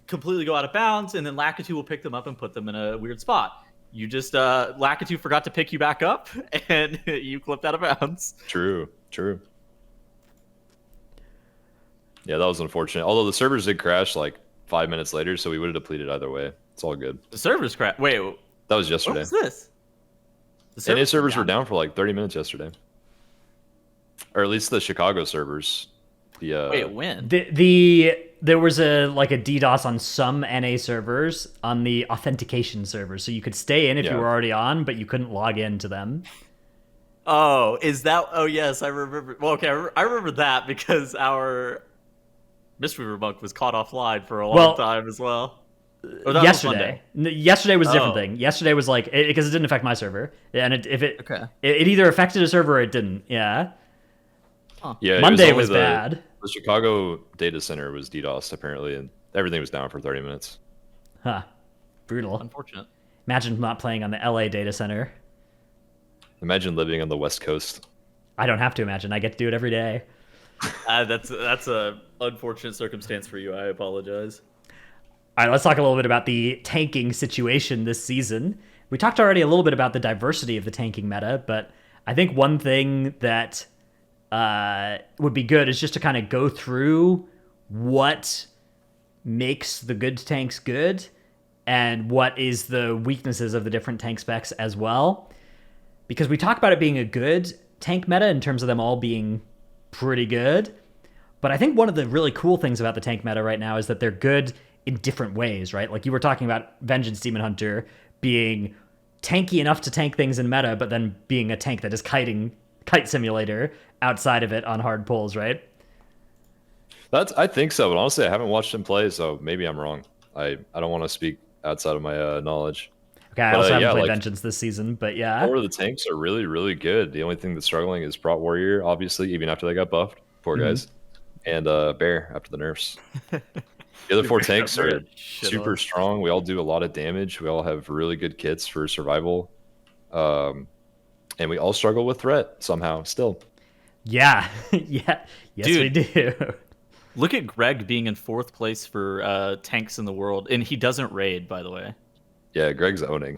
Speaker 2: completely go out of bounds, and then Lakitu will pick them up and put them in a weird spot. You just Lakitu forgot to pick you back up, and you clipped out of bounds.
Speaker 3: True. Yeah, that was unfortunate. Although the servers did crash like 5 minutes later, so we would have depleted either way. It's all good.
Speaker 2: The servers crashed. Wait,
Speaker 3: That was
Speaker 2: what
Speaker 3: yesterday.
Speaker 2: was this? The
Speaker 3: NA servers were down for like 30 minutes yesterday. Or at least the Chicago servers. The
Speaker 2: Wait, when?
Speaker 1: There was a DDoS on some NA servers on the authentication servers, so you could stay in if you
Speaker 3: Yeah.
Speaker 1: were already on, but you couldn't log into them.
Speaker 2: Oh, is that? Oh, yes, I remember. Well, okay, I remember that because our Mystery Monk was caught offline for a long time as well. Or that was Monday.
Speaker 1: Yesterday was a different
Speaker 2: Oh.
Speaker 1: thing. Yesterday was like because it didn't affect my server, and
Speaker 2: Okay.
Speaker 1: it either affected a server or it didn't. Yeah.
Speaker 3: Yeah,
Speaker 1: Monday
Speaker 3: only
Speaker 1: was bad.
Speaker 3: The Chicago data center was DDoS apparently, and everything was down for 30 minutes.
Speaker 1: Huh. Brutal.
Speaker 2: Unfortunate.
Speaker 1: Imagine not playing on the LA data center.
Speaker 3: Imagine living on the West Coast.
Speaker 1: I don't have to imagine. I get to do it every day.
Speaker 2: That's a unfortunate circumstance for you. I apologize.
Speaker 1: All right, let's talk a little bit about the tanking situation this season. We talked already a little bit about the diversity of the tanking meta, but I think one thing that would be good is just to kind of go through what makes the good tanks good and what is the weaknesses of the different tank specs as well. Because we talk about it being a good tank meta in terms of them all being pretty good. But I think one of the really cool things about the tank meta right now is that they're good in different ways, right? Like you were talking about Vengeance Demon Hunter being tanky enough to tank things in meta, but then being a tank that is kite simulator outside of it on hard pulls, right?
Speaker 3: I think so, but honestly, I haven't watched him play, so maybe I'm wrong. I don't want to speak outside of my knowledge.
Speaker 1: Okay, I also haven't
Speaker 3: yeah,
Speaker 1: played
Speaker 3: like,
Speaker 1: Vengeance this season, but yeah.
Speaker 3: Four of the tanks are really, really good. The only thing that's struggling is Prot Warrior, obviously, even after they got buffed. Poor guys. And Bear after the nerfs. The other four tanks are super strong. We all do a lot of damage. We all have really good kits for survival. And we all struggle with threat somehow still.
Speaker 1: Yeah. Yeah. Yes,
Speaker 2: Dude.
Speaker 1: we do.
Speaker 2: Look at Greg being in 4th place for tanks in the world, and he doesn't raid, by the way.
Speaker 3: Yeah, Greg's owning.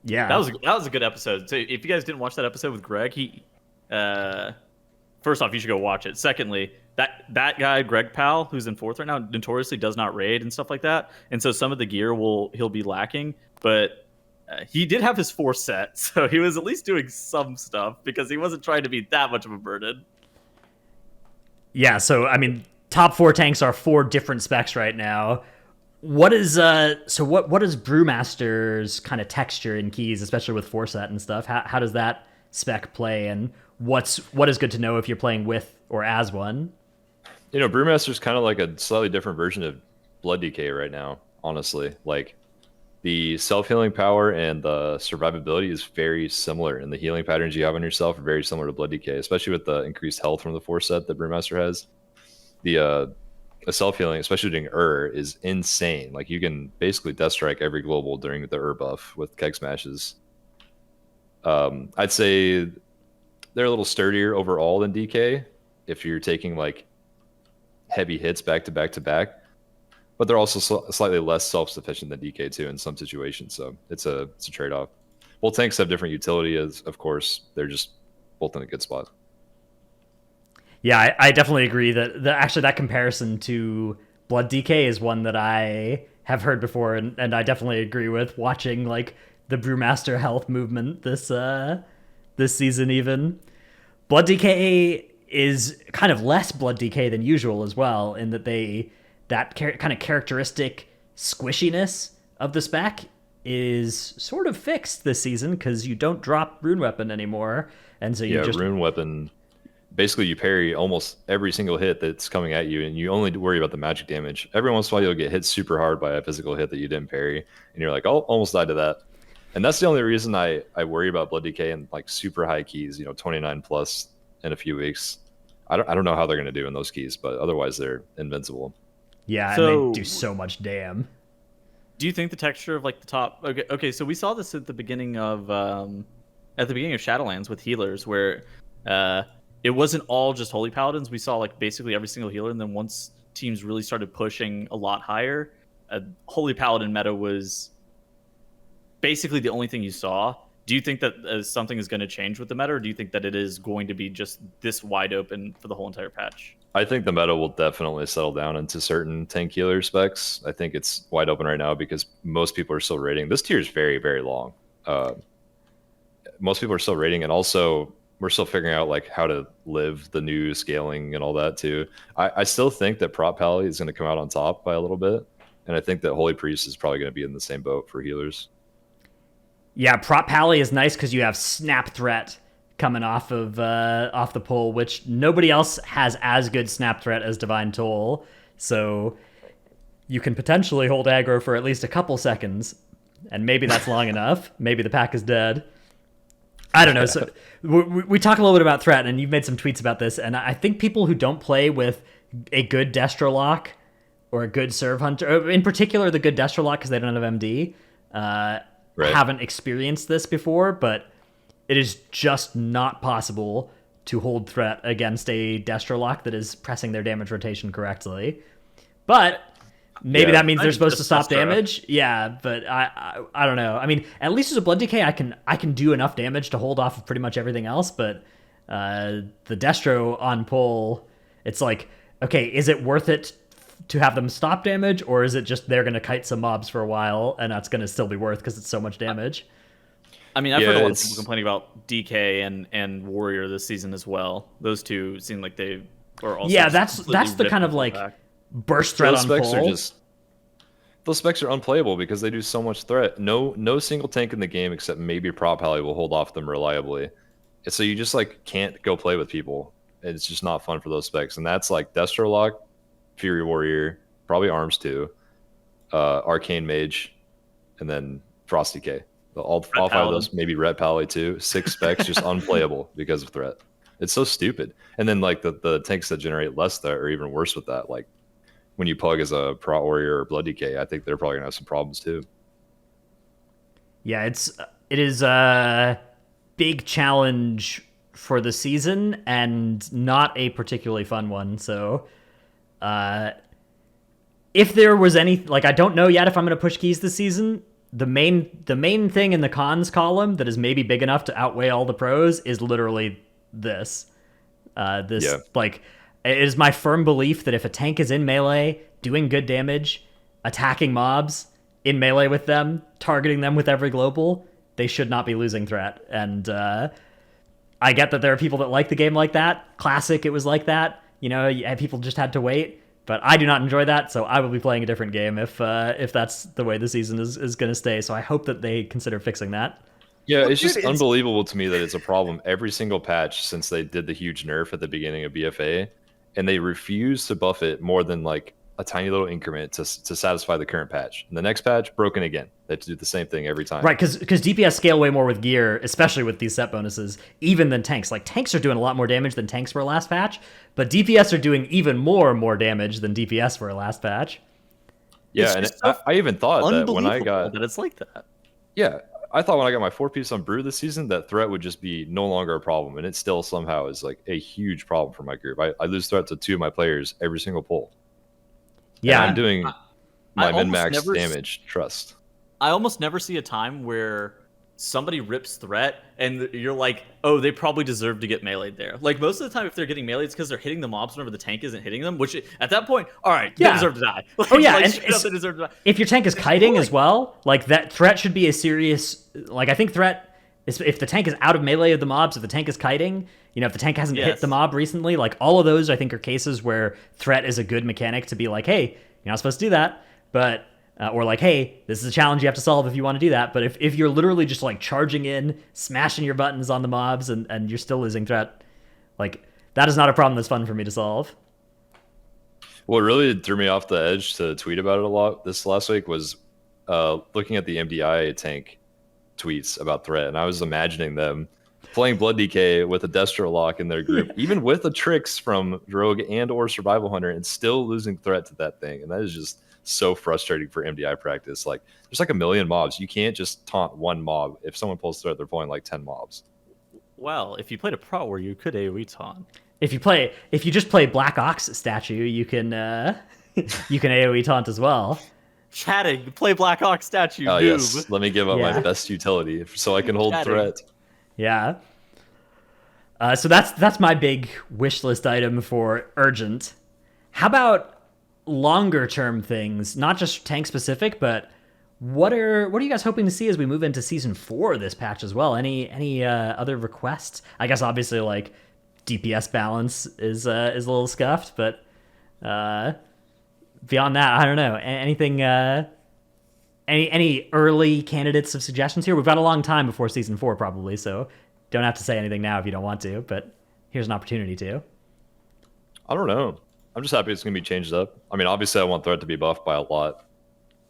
Speaker 1: Yeah.
Speaker 2: That was a good episode. So if you guys didn't watch that episode with Greg, he first off, you should go watch it. Secondly, that guy Greg Powell, who's in 4th right now, notoriously does not raid and stuff like that, and so some of the gear he'll be lacking, but he did have his 4 set, so he was at least doing some stuff because he wasn't trying to be that much of a burden.
Speaker 1: Yeah, so I mean, top 4 tanks are 4 different specs right now. What is what is Brewmaster's kind of texture in keys, especially with 4 set and stuff? How does that spec play, and what is good to know if you're playing with or as one?
Speaker 3: You know, Brewmaster's kind of like a slightly different version of Blood Decay right now, honestly. Like, the self-healing power and the survivability is very similar, and the healing patterns you have on yourself are very similar to Blood Decay, especially with the increased health from the 4 set that Brewmaster has. The self-healing, especially doing is insane. Like, you can basically death strike every global during the buff with keg smashes. I'd say they're a little sturdier overall than DK if you're taking like heavy hits back to back to back, but they're also slightly less self-sufficient than DK too in some situations. So it's a trade-off. both tanks have different utility. As of course, they're just both in a good spot.
Speaker 1: Yeah, I definitely agree that actually that comparison to Blood DK is one that I have heard before, and I definitely agree with watching like the Brewmaster health movement this season even. Blood DK is kind of less Blood DK than usual as well, in that kind of characteristic squishiness of the spec is sort of fixed this season because you don't drop Rune Weapon anymore, and so you just
Speaker 3: Rune Weapon. Basically, you parry almost every single hit that's coming at you, and you only worry about the magic damage. Every once in a while, you'll get hit super hard by a physical hit that you didn't parry, and you're like, oh, almost died to that. And that's the only reason I worry about Blood DK and like super high keys, 29 plus in a few weeks. I don't know how they're going to do in those keys, but otherwise they're invincible.
Speaker 1: Yeah,
Speaker 2: So,
Speaker 1: and they do so much damn.
Speaker 2: Do you think the texture of like the top? Okay. So we saw this at the beginning of Shadowlands with healers, where it wasn't all just Holy Paladins. We saw like basically every single healer, and then once teams really started pushing a lot higher, Holy Paladin meta was basically the only thing you saw. Do you think that something is going to change with the meta, or do you think that it is going to be just this wide open for the whole entire patch?
Speaker 3: I think the meta will definitely settle down into certain tank healer specs. I think it's wide open right now because most people are still raiding. This tier is very, very long. Most people are still raiding, and also we're still figuring out like how to live the new scaling and all that too. I still think that Prop Pally is going to come out on top by a little bit, and I think that Holy Priest is probably going to be in the same boat for healers.
Speaker 1: Yeah, Prop Pally is nice because you have Snap Threat coming off the pull, which nobody else has as good Snap Threat as Divine Toll. So you can potentially hold aggro for at least a couple seconds, and maybe that's long enough. Maybe the pack is dead. I don't know. So we talk a little bit about threat, and you've made some tweets about this, and I think people who don't play with a good Destro Lock or a good Serve Hunter, in particular the good Destro Lock because they don't have MD, haven't experienced this before, but it is just not possible to hold threat against a Destro Lock that is pressing their damage rotation correctly. But maybe that means they're supposed to stop damage. Yeah, but I don't know. I mean, at least as a Blood DK, I can do enough damage to hold off of pretty much everything else. But the Destro on pull, it's like, okay, is it worth it to have them stop damage, or is it just they're going to kite some mobs for a while and that's going to still be worth because it's so much damage?
Speaker 2: I mean, I've heard a lot of people complaining about DK and Warrior this season as well. Those two seem like they are also
Speaker 1: that's the kind of like burst threat on pull.
Speaker 3: Those specs are unplayable because they do so much threat. No single tank in the game except maybe Prop Pally will hold off them reliably. And so you just like can't go play with people. It's just not fun for those specs. And that's like Destro Lock, Fury Warrior, probably Arms too, Arcane Mage, and then Frost DK. All five of those, maybe Ret Pally too. 6 specs just unplayable because of threat. It's so stupid. And then like the tanks that generate less threat are even worse with that. Like when you plug as a Pro Warrior or Blood DK, I think they're probably gonna have some problems too.
Speaker 1: Yeah, it is a big challenge for the season and not a particularly fun one. So if there was any, like, I don't know yet if I'm going to push keys this season. The main thing in the cons column that is maybe big enough to outweigh all the pros is literally this. Like, it is my firm belief that if a tank is in melee, doing good damage, attacking mobs in melee with them, targeting them with every global, they should not be losing threat. And I get that there are people that like the game like that. Classic, it was like that. People just had to wait. But I do not enjoy that, so I will be playing a different game if that's the way the season is going to stay. So I hope that they consider fixing that.
Speaker 3: Yeah, it's just unbelievable to me that it's a problem every single patch since they did the huge nerf at the beginning of BFA, and they refuse to buff it more than like a tiny little increment to satisfy the current patch. And the next patch, broken again. They have to do the same thing every time.
Speaker 1: Right, because DPS scale way more with gear, especially with these set bonuses, even than tanks. Like, tanks are doing a lot more damage than tanks were last patch, but DPS are doing even more damage than DPS were last patch.
Speaker 3: Yeah, and I even thought that when I got...
Speaker 2: that it's like that.
Speaker 3: Yeah, I thought when I got my 4-piece on Brew this season, that threat would just be no longer a problem, and it still somehow is like a huge problem for my group. I lose threat to 2 of my players every single pull. Yeah, and I'm doing my min-max damage trust.
Speaker 2: I almost never see a time where somebody rips threat, and you're like, oh, they probably deserve to get meleeed there. Like, most of the time, if they're getting meleeed, it's because they're hitting the mobs whenever the tank isn't hitting them, which at that point, all right, they deserve to die. Like,
Speaker 1: Oh, yeah,
Speaker 2: like,
Speaker 1: and
Speaker 2: straight up, they deserve to die.
Speaker 1: if your tank is kiting as well, like, that threat should be a serious... Like, I think threat... If the tank is out of melee of the mobs, if the tank is kiting, if the tank hasn't hit the mob recently, like, all of those, I think, are cases where threat is a good mechanic to be like, hey, you're not supposed to do that, but... or like, hey, this is a challenge you have to solve if you want to do that. But if you're literally just like charging in, smashing your buttons on the mobs, and you're still losing threat, like, that is not a problem that's fun for me to solve.
Speaker 3: What really threw me off the edge to tweet about it a lot this last week was looking at the MDI tank tweets about threat, and I was imagining them playing Blood DK with a Destro lock in their group, even with the tricks from Rogue and or Survival Hunter, and still losing threat to that thing. And that is just so frustrating for MDI practice. Like, there's like a million mobs. You can't just taunt one mob. If someone pulls threat, they're pulling like 10 mobs.
Speaker 2: Well, if you played a pro where you could AoE taunt.
Speaker 1: If you just play Black Ox statue, you can you can AoE taunt as well.
Speaker 2: Chatting, play Black Ox statue.
Speaker 3: Oh
Speaker 2: noob.
Speaker 3: yes, let me give up my best utility so I can hold threat.
Speaker 1: Yeah. So that's my big wish list item for urgent. How about longer term things, not just tank specific, but what are you guys hoping to see as we move into season 4 of this patch as well? Any other requests? I guess obviously like DPS balance is a little scuffed, but beyond that, I don't know. Anything any early candidates of suggestions here? We've got a long time before season 4 probably, so don't have to say anything now if you don't want to, but here's an opportunity to.
Speaker 3: I don't know. I'm just happy it's going to be changed up. I mean, obviously, I want threat to be buffed by a lot.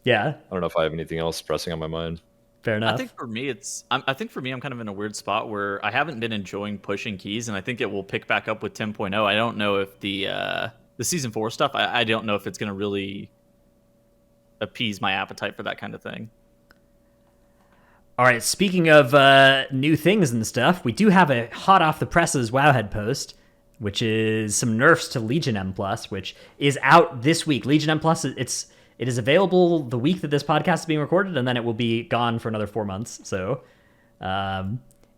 Speaker 1: Yeah.
Speaker 3: I don't know if I have anything else pressing on my mind.
Speaker 1: Fair enough.
Speaker 2: I think for me, I'm kind of in a weird spot where I haven't been enjoying pushing keys, and I think it will pick back up with 10.0. I don't know if the season 4 stuff, I don't know if it's going to really appease my appetite for that kind of thing.
Speaker 1: All right, speaking of new things and stuff, we do have a hot off the presses Wowhead post, which is some nerfs to Legion M+, which is out this week. Legion M+, it is available the week that this podcast is being recorded, and then it will be gone for another 4 months. So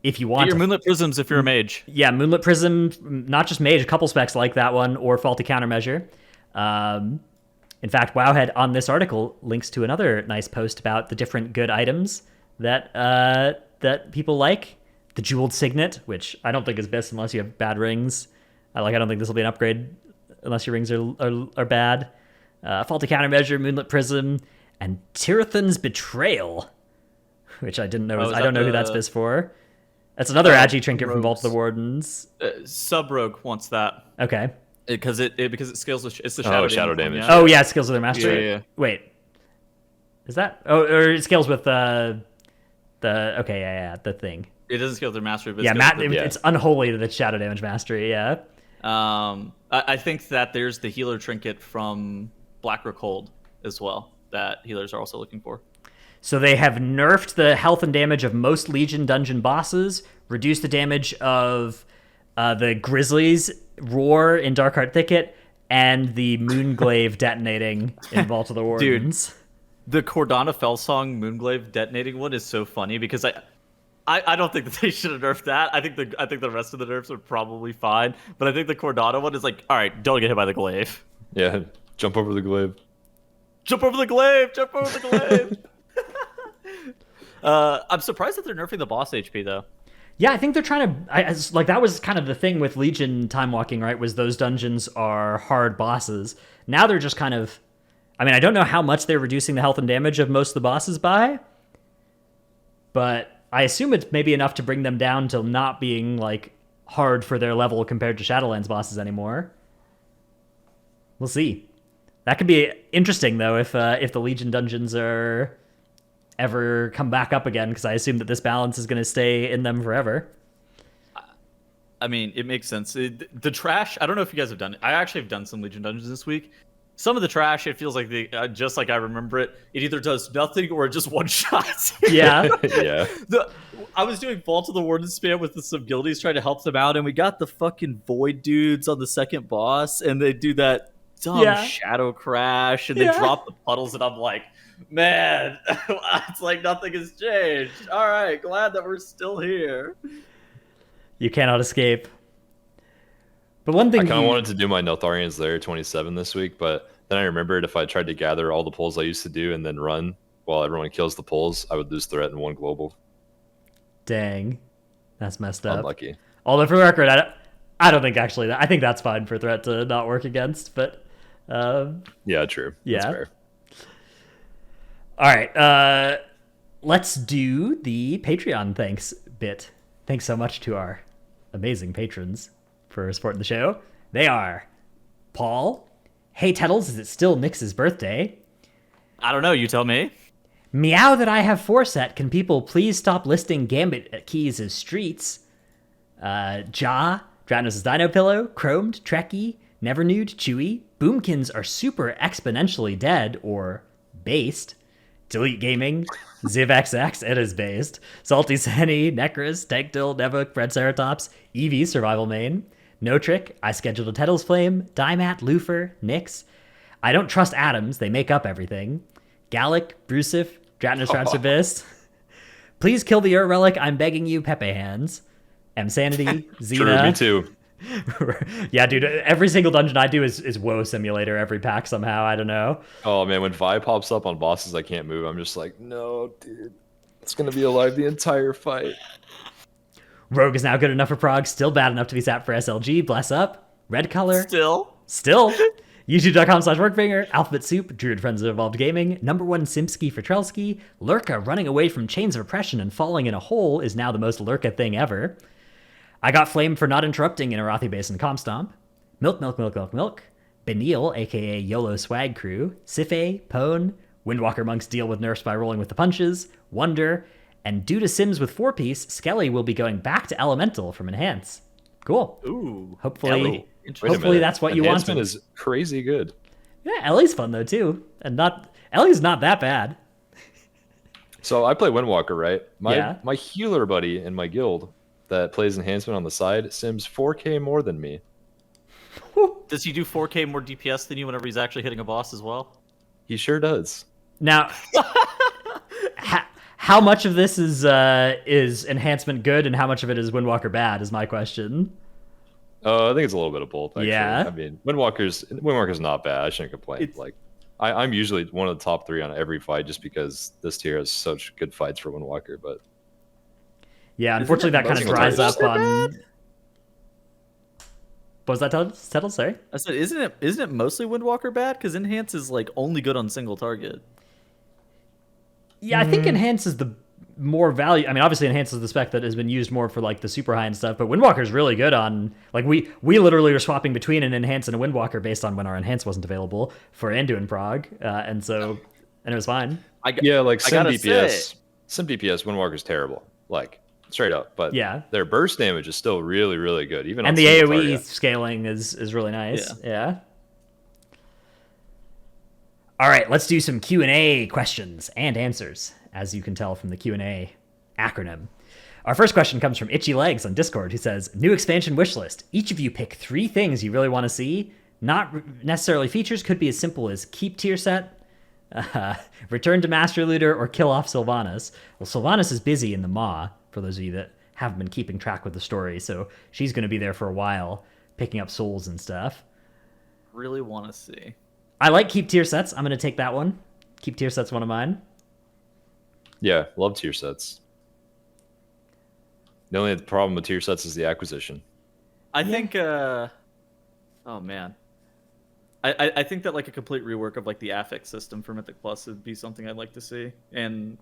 Speaker 1: if you want...
Speaker 2: Get your Moonlit Prisms if you're a mage.
Speaker 1: Yeah, Moonlit Prism, not just mage, a couple specs like that one, or Faulty Countermeasure. In fact, Wowhead on this article links to another nice post about the different good items that that people like. The Jeweled Signet, which I don't think is best unless you have bad rings. I don't think this will be an upgrade unless your rings are bad. Faulty Countermeasure, Moonlit Prism, and Tirathan's Betrayal, which I didn't know. I don't know who that's best for. That's another Agi trinket from Vault of the Wardens.
Speaker 2: Sub Rogue wants that.
Speaker 1: Okay.
Speaker 2: Because it scales with it's the shadow
Speaker 3: damage.
Speaker 2: Yeah.
Speaker 1: Oh yeah, it scales with their mastery.
Speaker 2: Yeah.
Speaker 1: Wait, is that? Oh, or it scales with the the thing.
Speaker 2: It doesn't scale with their mastery. But
Speaker 1: It's unholy to the shadow damage mastery. Yeah.
Speaker 2: I think that there's the healer trinket from Blackrock Hold as well that healers are also looking for.
Speaker 1: So they have nerfed the health and damage of most Legion dungeon bosses, reduced the damage of the Grizzlies Roar in Darkheart Thicket, and the Moonglaive detonating in Vault of the Wardens.
Speaker 2: Dude, the Cordana Fellsong Moonglaive detonating one is so funny because I don't think that they should have nerfed that. I think the rest of the nerfs are probably fine, but I think the Cordana one is like, all right, don't get hit by the glaive.
Speaker 3: Yeah, jump over the glaive.
Speaker 2: Jump over the glaive! Jump over the glaive! I'm surprised that they're nerfing the boss HP though.
Speaker 1: Yeah, I think they're trying to... that was kind of the thing with Legion time walking, right? Was those dungeons are hard bosses. Now they're just kind of... I mean, I don't know how much they're reducing the health and damage of most of the bosses by, but I assume it's maybe enough to bring them down to not being, like, hard for their level compared to Shadowlands bosses anymore. We'll see. That could be interesting, though, if the Legion dungeons are ever come back up again, because I assume that this balance is going to stay in them forever.
Speaker 2: I mean, it makes sense. The trash, I don't know if you guys have done it. I actually have done some Legion dungeons this week. Some of the trash, it feels like just like I remember it, it either does nothing or it just one-shots.
Speaker 1: Yeah.
Speaker 3: Yeah.
Speaker 2: I was doing Vault of the Warden spam with some guildies trying to help them out, and we got the fucking Void dudes on the second boss, and they do that dumb Shadow Crash, and they drop the puddles, and I'm like, man, it's like nothing has changed. All right, glad that we're still here.
Speaker 1: You cannot escape. But one thing
Speaker 3: I kind of wanted to do my Neltharian's Lair 27 this week, but then I remembered if I tried to gather all the pulls I used to do and then run while everyone kills the pulls, I would lose threat in one global.
Speaker 1: Dang. That's messed up.
Speaker 3: Unlucky.
Speaker 1: Although for the record, I don't think actually I think that's fine for threat to not work against, but
Speaker 3: yeah, true.
Speaker 1: Yeah.
Speaker 3: That's fair.
Speaker 1: All right. Let's do the Patreon thanks bit. Thanks so much to our amazing patrons for supporting the show. They are Paul. Hey Tettles, is it still Nix's birthday?
Speaker 2: I don't know, you tell me.
Speaker 1: Meow that I have 4 set. Can people please stop listing Gambit keys as streets? Ja, Dratnos' Dino Pillow, Chromed, Trekkie, Never Nude, Chewy, Boomkins are super exponentially dead or based. Delete Gaming, ZivXX, it is based. Salty Sanny, Necros, Tankdil, Nevuk, Fred Ceratops, Eevee, Survival Main, No Trick, I Scheduled a Tettles Flame, Dymat, Lufer, Nyx. I don't trust atoms, they make up everything. Gallic, Brusif, Dratnos Transferbist. Please kill the Ur Relic, I'm begging you, Pepe Hands. M Sanity, Xena.
Speaker 3: True, me too.
Speaker 1: Yeah, dude, every single dungeon I do is WoW Simulator every pack somehow, I don't know.
Speaker 3: Oh man, when Vi pops up on bosses I can't move, I'm just like, no, dude. It's going to be alive the entire fight.
Speaker 1: Rogue is now good enough for Prague, still bad enough to be sat for SLG, bless up. Red color.
Speaker 2: Still.
Speaker 1: YouTube.com/Workfinger, Alphabet Soup, Druid Friends of Evolved Gaming, #1 Simsky for Trelsky, Lurka running away from chains of oppression and falling in a hole is now the most Lurka thing ever. I got flamed for not interrupting in Arathi Basin Comstomp. Milk, Benil, aka YOLO Swag Crew, Sife, Pone, Windwalker Monks deal with nerfs by rolling with the punches, Wonder, and due to Sims with 4-piece, Skelly will be going back to Elemental from Enhance. Cool.
Speaker 2: Ooh.
Speaker 1: Hopefully that's what you want.
Speaker 3: Enhancement is crazy good.
Speaker 1: Yeah, Ellie's fun though too, and Ellie's not that bad.
Speaker 3: So I play Windwalker, right?
Speaker 1: Yeah.
Speaker 3: My healer buddy in my guild that plays enhancement on the side sims 4K more than me.
Speaker 2: Does he do 4K more DPS than you whenever he's actually hitting a boss as well?
Speaker 3: He sure does.
Speaker 1: Now, how much of this is enhancement good, and how much of it is Windwalker bad? Is my question.
Speaker 3: I think it's a little bit of both. Actually.
Speaker 1: Yeah.
Speaker 3: I mean, Windwalker's not bad. I shouldn't complain. I'm usually one of the top 3 on every fight, just because this tier has such good fights for Windwalker. But
Speaker 1: yeah, unfortunately, that kind of dries up on. What was that, Settle? Sorry.
Speaker 2: I said, isn't it mostly Windwalker bad? Because Enhance is like only good on single target.
Speaker 1: Yeah, I think Enhance is the more value. I mean, obviously Enhance is the spec that has been used more for like the super high and stuff, but Windwalker is really good on like we literally were swapping between an Enhance and a Windwalker based on when our Enhance wasn't available for Anduin Prague, and it was fine.
Speaker 3: Sim DPS Windwalker's terrible, like straight up. But
Speaker 1: yeah,
Speaker 3: their burst damage is still really, really good. Even
Speaker 1: and
Speaker 3: on
Speaker 1: the
Speaker 3: single
Speaker 1: AOE
Speaker 3: target.
Speaker 1: scaling is really nice. Yeah. All right, let's do some Q&A questions and answers, as you can tell from the Q&A acronym. Our first question comes from Itchy Legs on Discord, who says, new expansion wish list. Each of you pick 3 things you really want to see. Not necessarily features, could be as simple as keep tier set, return to Master Looter, or kill off Sylvanas. Well, Sylvanas is busy in the Maw, for those of you that haven't been keeping track with the story, so she's going to be there for a while, picking up souls and stuff.
Speaker 2: Really want to see.
Speaker 1: I like keep tier sets. I'm going to take that one. Keep tier sets one of mine.
Speaker 3: Yeah, love tier sets. The only problem with tier sets is the acquisition.
Speaker 2: I think oh man. I think that like a complete rework of like the affix system for Mythic Plus would be something I'd like to see. And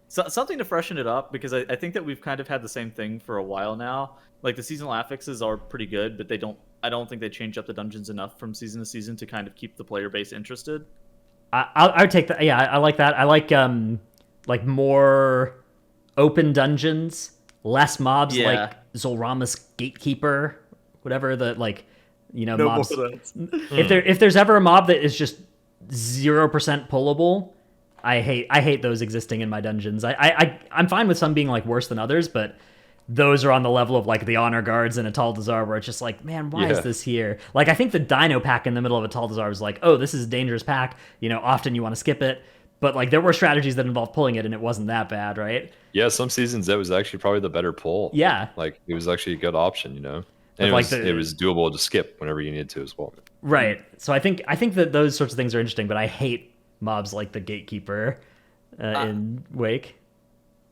Speaker 2: something to freshen it up, because I think that we've kind of had the sime thing for a while now. Like the seasonal affixes are pretty good, but I don't think they change up the dungeons enough from season to season to kind of keep the player base interested.
Speaker 1: I would take that. Yeah, I like that. I like more open dungeons, less mobs like Zolramus Gatekeeper, whatever the mobs. If there's ever a mob that is just 0% pullable, I hate those existing in my dungeons. I'm fine with some being like worse than others, but those are on the level of like the honor guards in a Taldazar, where it's just like, man, why is this here? Like, I think the Dino pack in the middle of a Taldazar was like, oh, this is a dangerous pack. Often you want to skip it, but like there were strategies that involved pulling it, and it wasn't that bad, right?
Speaker 3: Yeah, some seasons that was actually probably the better pull.
Speaker 1: Yeah,
Speaker 3: Like it was actually a good option, And
Speaker 1: But,
Speaker 3: it was doable to skip whenever you needed to as well.
Speaker 1: right. So I think that those sorts of things are interesting, but I hate mobs like the Gatekeeper in Wake.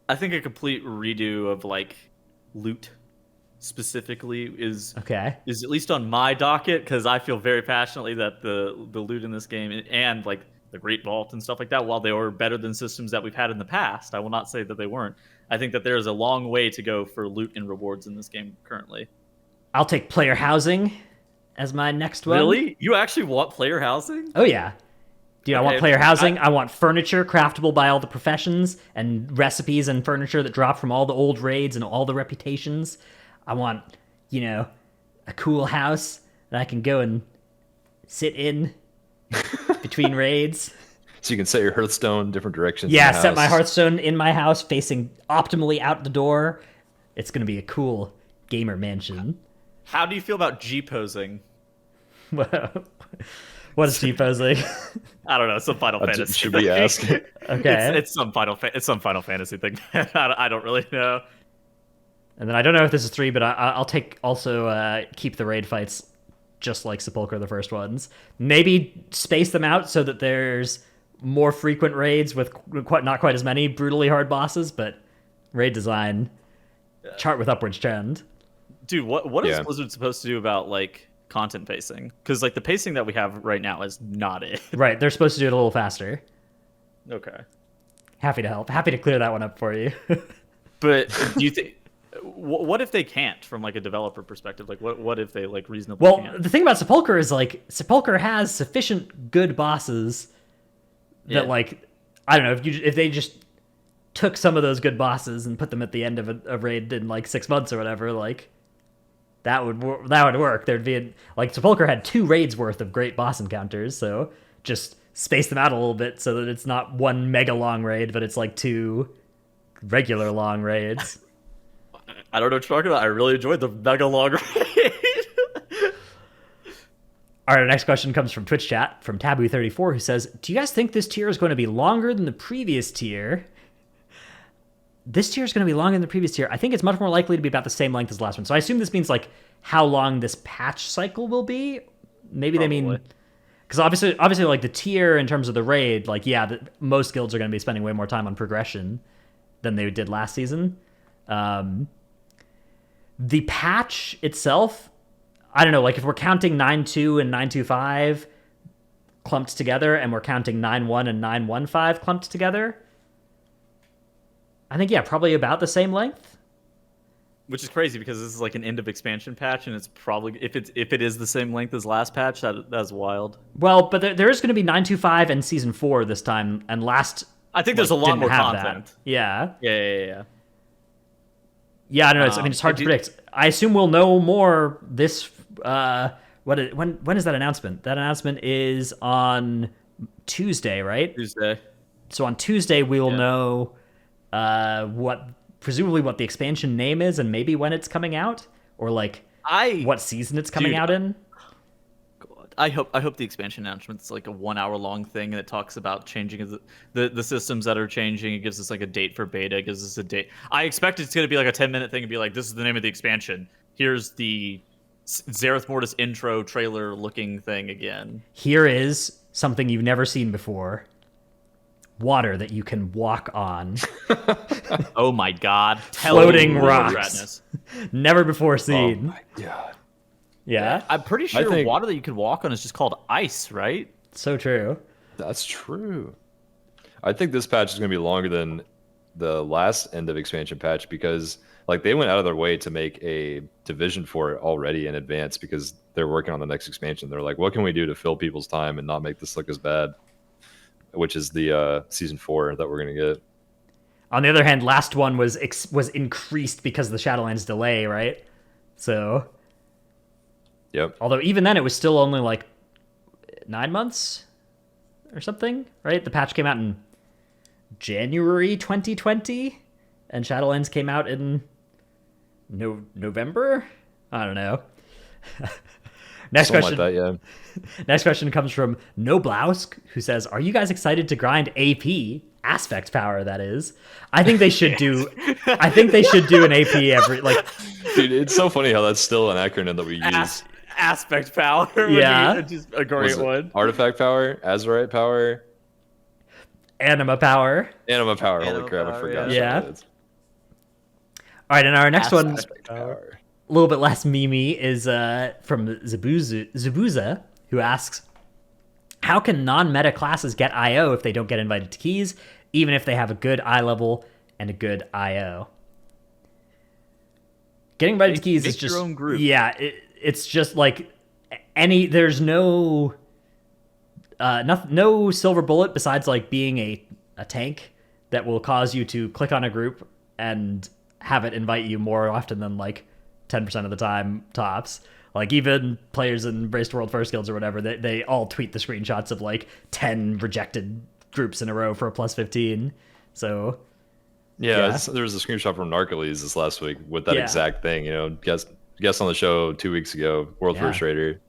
Speaker 2: I think a complete redo of like loot specifically is at least on my docket, because I feel very passionately that the loot in this game and like the Great Vault and stuff like that, while they were better than systems that we've had in the past, I will not say that they weren't. I think that there is a long way to go for loot and rewards in this game currently.
Speaker 1: I'll take player housing as my next one.
Speaker 2: Really? You actually want player housing?
Speaker 1: Oh yeah. Dude, I want player housing. I want furniture craftable by all the professions, and recipes and furniture that drop from all the old raids and all the reputations. I want, a cool house that I can go and sit in between raids.
Speaker 3: So you can set your Hearthstone different directions.
Speaker 1: Yeah, set my Hearthstone in my house facing optimally out the door. It's going to be a cool gamer mansion.
Speaker 2: How do you feel about G-posing?
Speaker 1: What is G-posing?
Speaker 2: I don't know. It's some Final Fantasy.
Speaker 3: Should we ask?
Speaker 1: Okay.
Speaker 2: It's some Final Fantasy thing. I don't really know.
Speaker 1: And then I don't know if this is 3, but I'll take also keep the raid fights just like Sepulchre, the first ones. Maybe space them out so that there's more frequent raids with not quite as many brutally hard bosses, but raid design, chart with upwards trend.
Speaker 2: Dude, what is Blizzard supposed to do about like content pacing? Because like the pacing that we have right now is not it.
Speaker 1: Right, they're supposed to do it a little faster.
Speaker 2: Okay.
Speaker 1: Happy to help. Happy to clear that one up for you.
Speaker 2: But do you think? What if they can't, from like a developer perspective? Like, what if they like reasonably
Speaker 1: Well,
Speaker 2: can't?
Speaker 1: the thing about Sepulchre is like Sepulchre has sufficient good bosses that like I don't know if they just took some of those good bosses and put them at the end of a raid in like 6 months or whatever, like that would work. There'd be like Sepulchre had 2 raids worth of great boss encounters, so just space them out a little bit so that it's not one mega long raid, but it's like 2 regular long raids.
Speaker 2: I don't know what you're talking about. I really enjoyed the mega long raid.
Speaker 1: All right, our next question comes from Twitch chat from Taboo34, who says, do you guys think this tier is going to be longer than the previous tier? This tier is going to be longer than the previous tier. I think it's much more likely to be about the same length as the last one. So I assume this means like how long this patch cycle will be. Maybe Probably. They mean... Because obviously, like the tier in terms of the raid, like, most guilds are going to be spending way more time on progression than they did last season. The patch itself, I don't know, like if we're counting 9.2 and 9.25 clumped together, and we're counting 9.1 and 9.15 clumped together, I think, probably about the same length.
Speaker 2: Which is crazy because this is like an end of expansion patch, and it's probably if it is the same length as last patch, that's wild.
Speaker 1: Well, but there is going to be 9.25 and season 4 this time, and last
Speaker 2: I think there's a lot more content.
Speaker 1: That. Yeah.
Speaker 2: Yeah,
Speaker 1: I don't know. It's hard to predict. I assume we'll know more this. When is that announcement? That announcement is on Tuesday, right?
Speaker 2: Tuesday.
Speaker 1: So on Tuesday we will know presumably what the expansion name is, and maybe when it's coming out, or like what season it's coming out in.
Speaker 2: I hope the expansion announcement's like a 1 hour long thing, and it talks about changing the systems that are changing. It gives us like a date for beta. It gives us a date. I expect it's going to be like a 10-minute thing and be like, this is the name of the expansion. Here's the Zereth Mortis intro trailer looking thing again.
Speaker 1: Here is something you've never seen before. Water that you can walk on.
Speaker 2: Oh my god.
Speaker 1: Floating rocks. Never before seen.
Speaker 3: Oh my god.
Speaker 1: Yeah?
Speaker 2: I'm pretty sure water that you can walk on is just called ice, right?
Speaker 1: So true.
Speaker 3: That's true. I think this patch is going to be longer than the last end of expansion patch, because like they went out of their way to make a division for it already in advance, because they're working on the next expansion. They're like, what can we do to fill people's time and not make this look as bad? Which is the season 4 that we're going to get.
Speaker 1: On the other hand, last one was increased because of the Shadowlands delay, right? So...
Speaker 3: Yep.
Speaker 1: Although even then it was still only like 9 months or something, right? The patch came out in January 2020, and Shadowlands came out in November? I don't know. Next
Speaker 3: Something
Speaker 1: question.
Speaker 3: like that, yeah.
Speaker 1: Next question comes from Noblausk, who says, "Are you guys excited to grind AP aspect power? That is, I think they should do. I think they should do an AP every like.
Speaker 3: Dude, it's so funny how that's still an acronym that we use.
Speaker 2: Aspect power.
Speaker 1: Yeah.
Speaker 2: Would be just a
Speaker 3: Was
Speaker 2: great
Speaker 3: it
Speaker 2: one.
Speaker 3: Artifact power, Azurite power,
Speaker 1: Anima power.
Speaker 3: Anima power.
Speaker 2: Anima
Speaker 3: Holy crap, I
Speaker 2: power,
Speaker 3: forgot.
Speaker 1: yeah.
Speaker 3: That.
Speaker 1: All right, and our next one,
Speaker 3: Aspect power.
Speaker 1: a little bit less memey, is from Zabuza, who asks, "How can non-meta classes get IO if they don't get invited to keys, even if they have a good eye level and a good IO?" Getting invited to keys is
Speaker 2: Make
Speaker 1: just
Speaker 2: your own group.
Speaker 1: yeah, it's just like there's no no silver bullet besides like being a tank that will cause you to click on a group and have it invite you more often than like 10% of the time tops. Like even players in Braced World First Guilds or whatever, they all tweet the screenshots of like 10 rejected groups in a row for a plus 15. So
Speaker 3: Yeah,
Speaker 1: Yeah.
Speaker 3: there was a screenshot from Narcoles this last week with that
Speaker 1: Yeah.
Speaker 3: exact thing. You know, guest on the show 2 weeks ago, World
Speaker 1: Yeah.
Speaker 3: First Raider.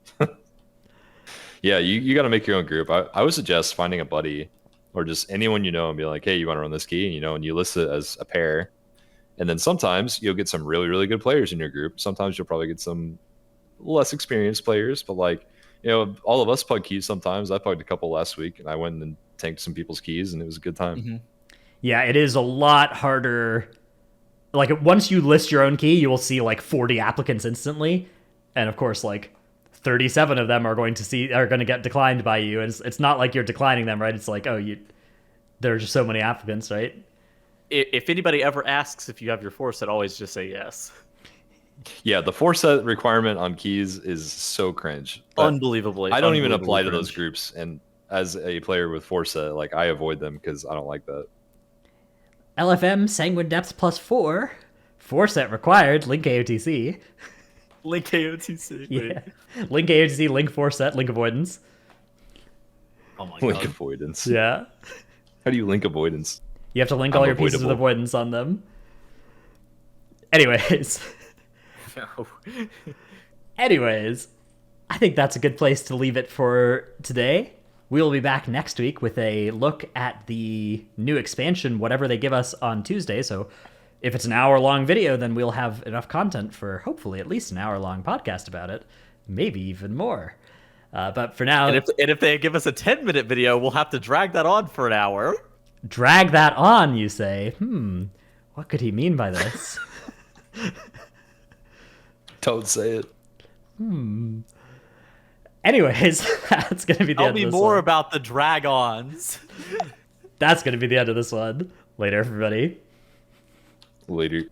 Speaker 3: Yeah, you got to make your own group. I would suggest finding a buddy or just anyone you know and be like, hey, you want to run this key? And, and you list it as a pair. And then sometimes you'll get some really, really good players in your group. Sometimes you'll probably get some less experienced players, but like, all of us pug keys sometimes. I pugged a couple last week and I went and tanked some people's keys and it was a good time.
Speaker 2: Mm-hmm.
Speaker 1: yeah, it is a lot harder. Like once you list your own key, you will see like 40 applicants instantly, and of course like 37 of them are going to get declined by you, and it's not like you're declining them, right? It's like, oh, there are just so many applicants, right?
Speaker 2: If anybody ever asks if you have your 4 set, always just say yes.
Speaker 3: Yeah, the 4-set requirement on keys is so cringe.
Speaker 2: Unbelievably.
Speaker 3: I don't even
Speaker 2: unbelievably
Speaker 3: apply to those
Speaker 2: cringe.
Speaker 3: groups, and as a player with 4-set, like I avoid them because I don't like that.
Speaker 1: LFM Sanguine Depth +4, 4-set required. Link AOTC.
Speaker 2: Link AOTC.
Speaker 1: Yeah, Link AOTC, Link 4-set, Link Avoidance.
Speaker 2: Oh my
Speaker 3: Link
Speaker 2: god.
Speaker 3: avoidance.
Speaker 1: Yeah,
Speaker 3: How do you link avoidance?
Speaker 1: you have to link all your pieces with
Speaker 3: Unavoidable.
Speaker 1: avoidance on them. Anyways.
Speaker 2: No.
Speaker 1: Anyways, I think that's a good place to leave it for today. We will be back next week with a look at the new expansion, whatever they give us on Tuesday. So if it's an hour-long video, then we'll have enough content for hopefully at least an hour-long podcast about it, maybe even more. But for now,
Speaker 2: And if they give us a 10-minute video, we'll have to drag that on for an hour.
Speaker 1: drag that on, you say. What could he mean by this?
Speaker 3: Don't say it.
Speaker 1: Anyways, that's going to be the
Speaker 2: Tell
Speaker 1: end
Speaker 2: me
Speaker 1: of this
Speaker 2: more
Speaker 1: one.
Speaker 2: about the drag-ons.
Speaker 1: That's going to be the end of this one. Later, everybody.
Speaker 3: Later.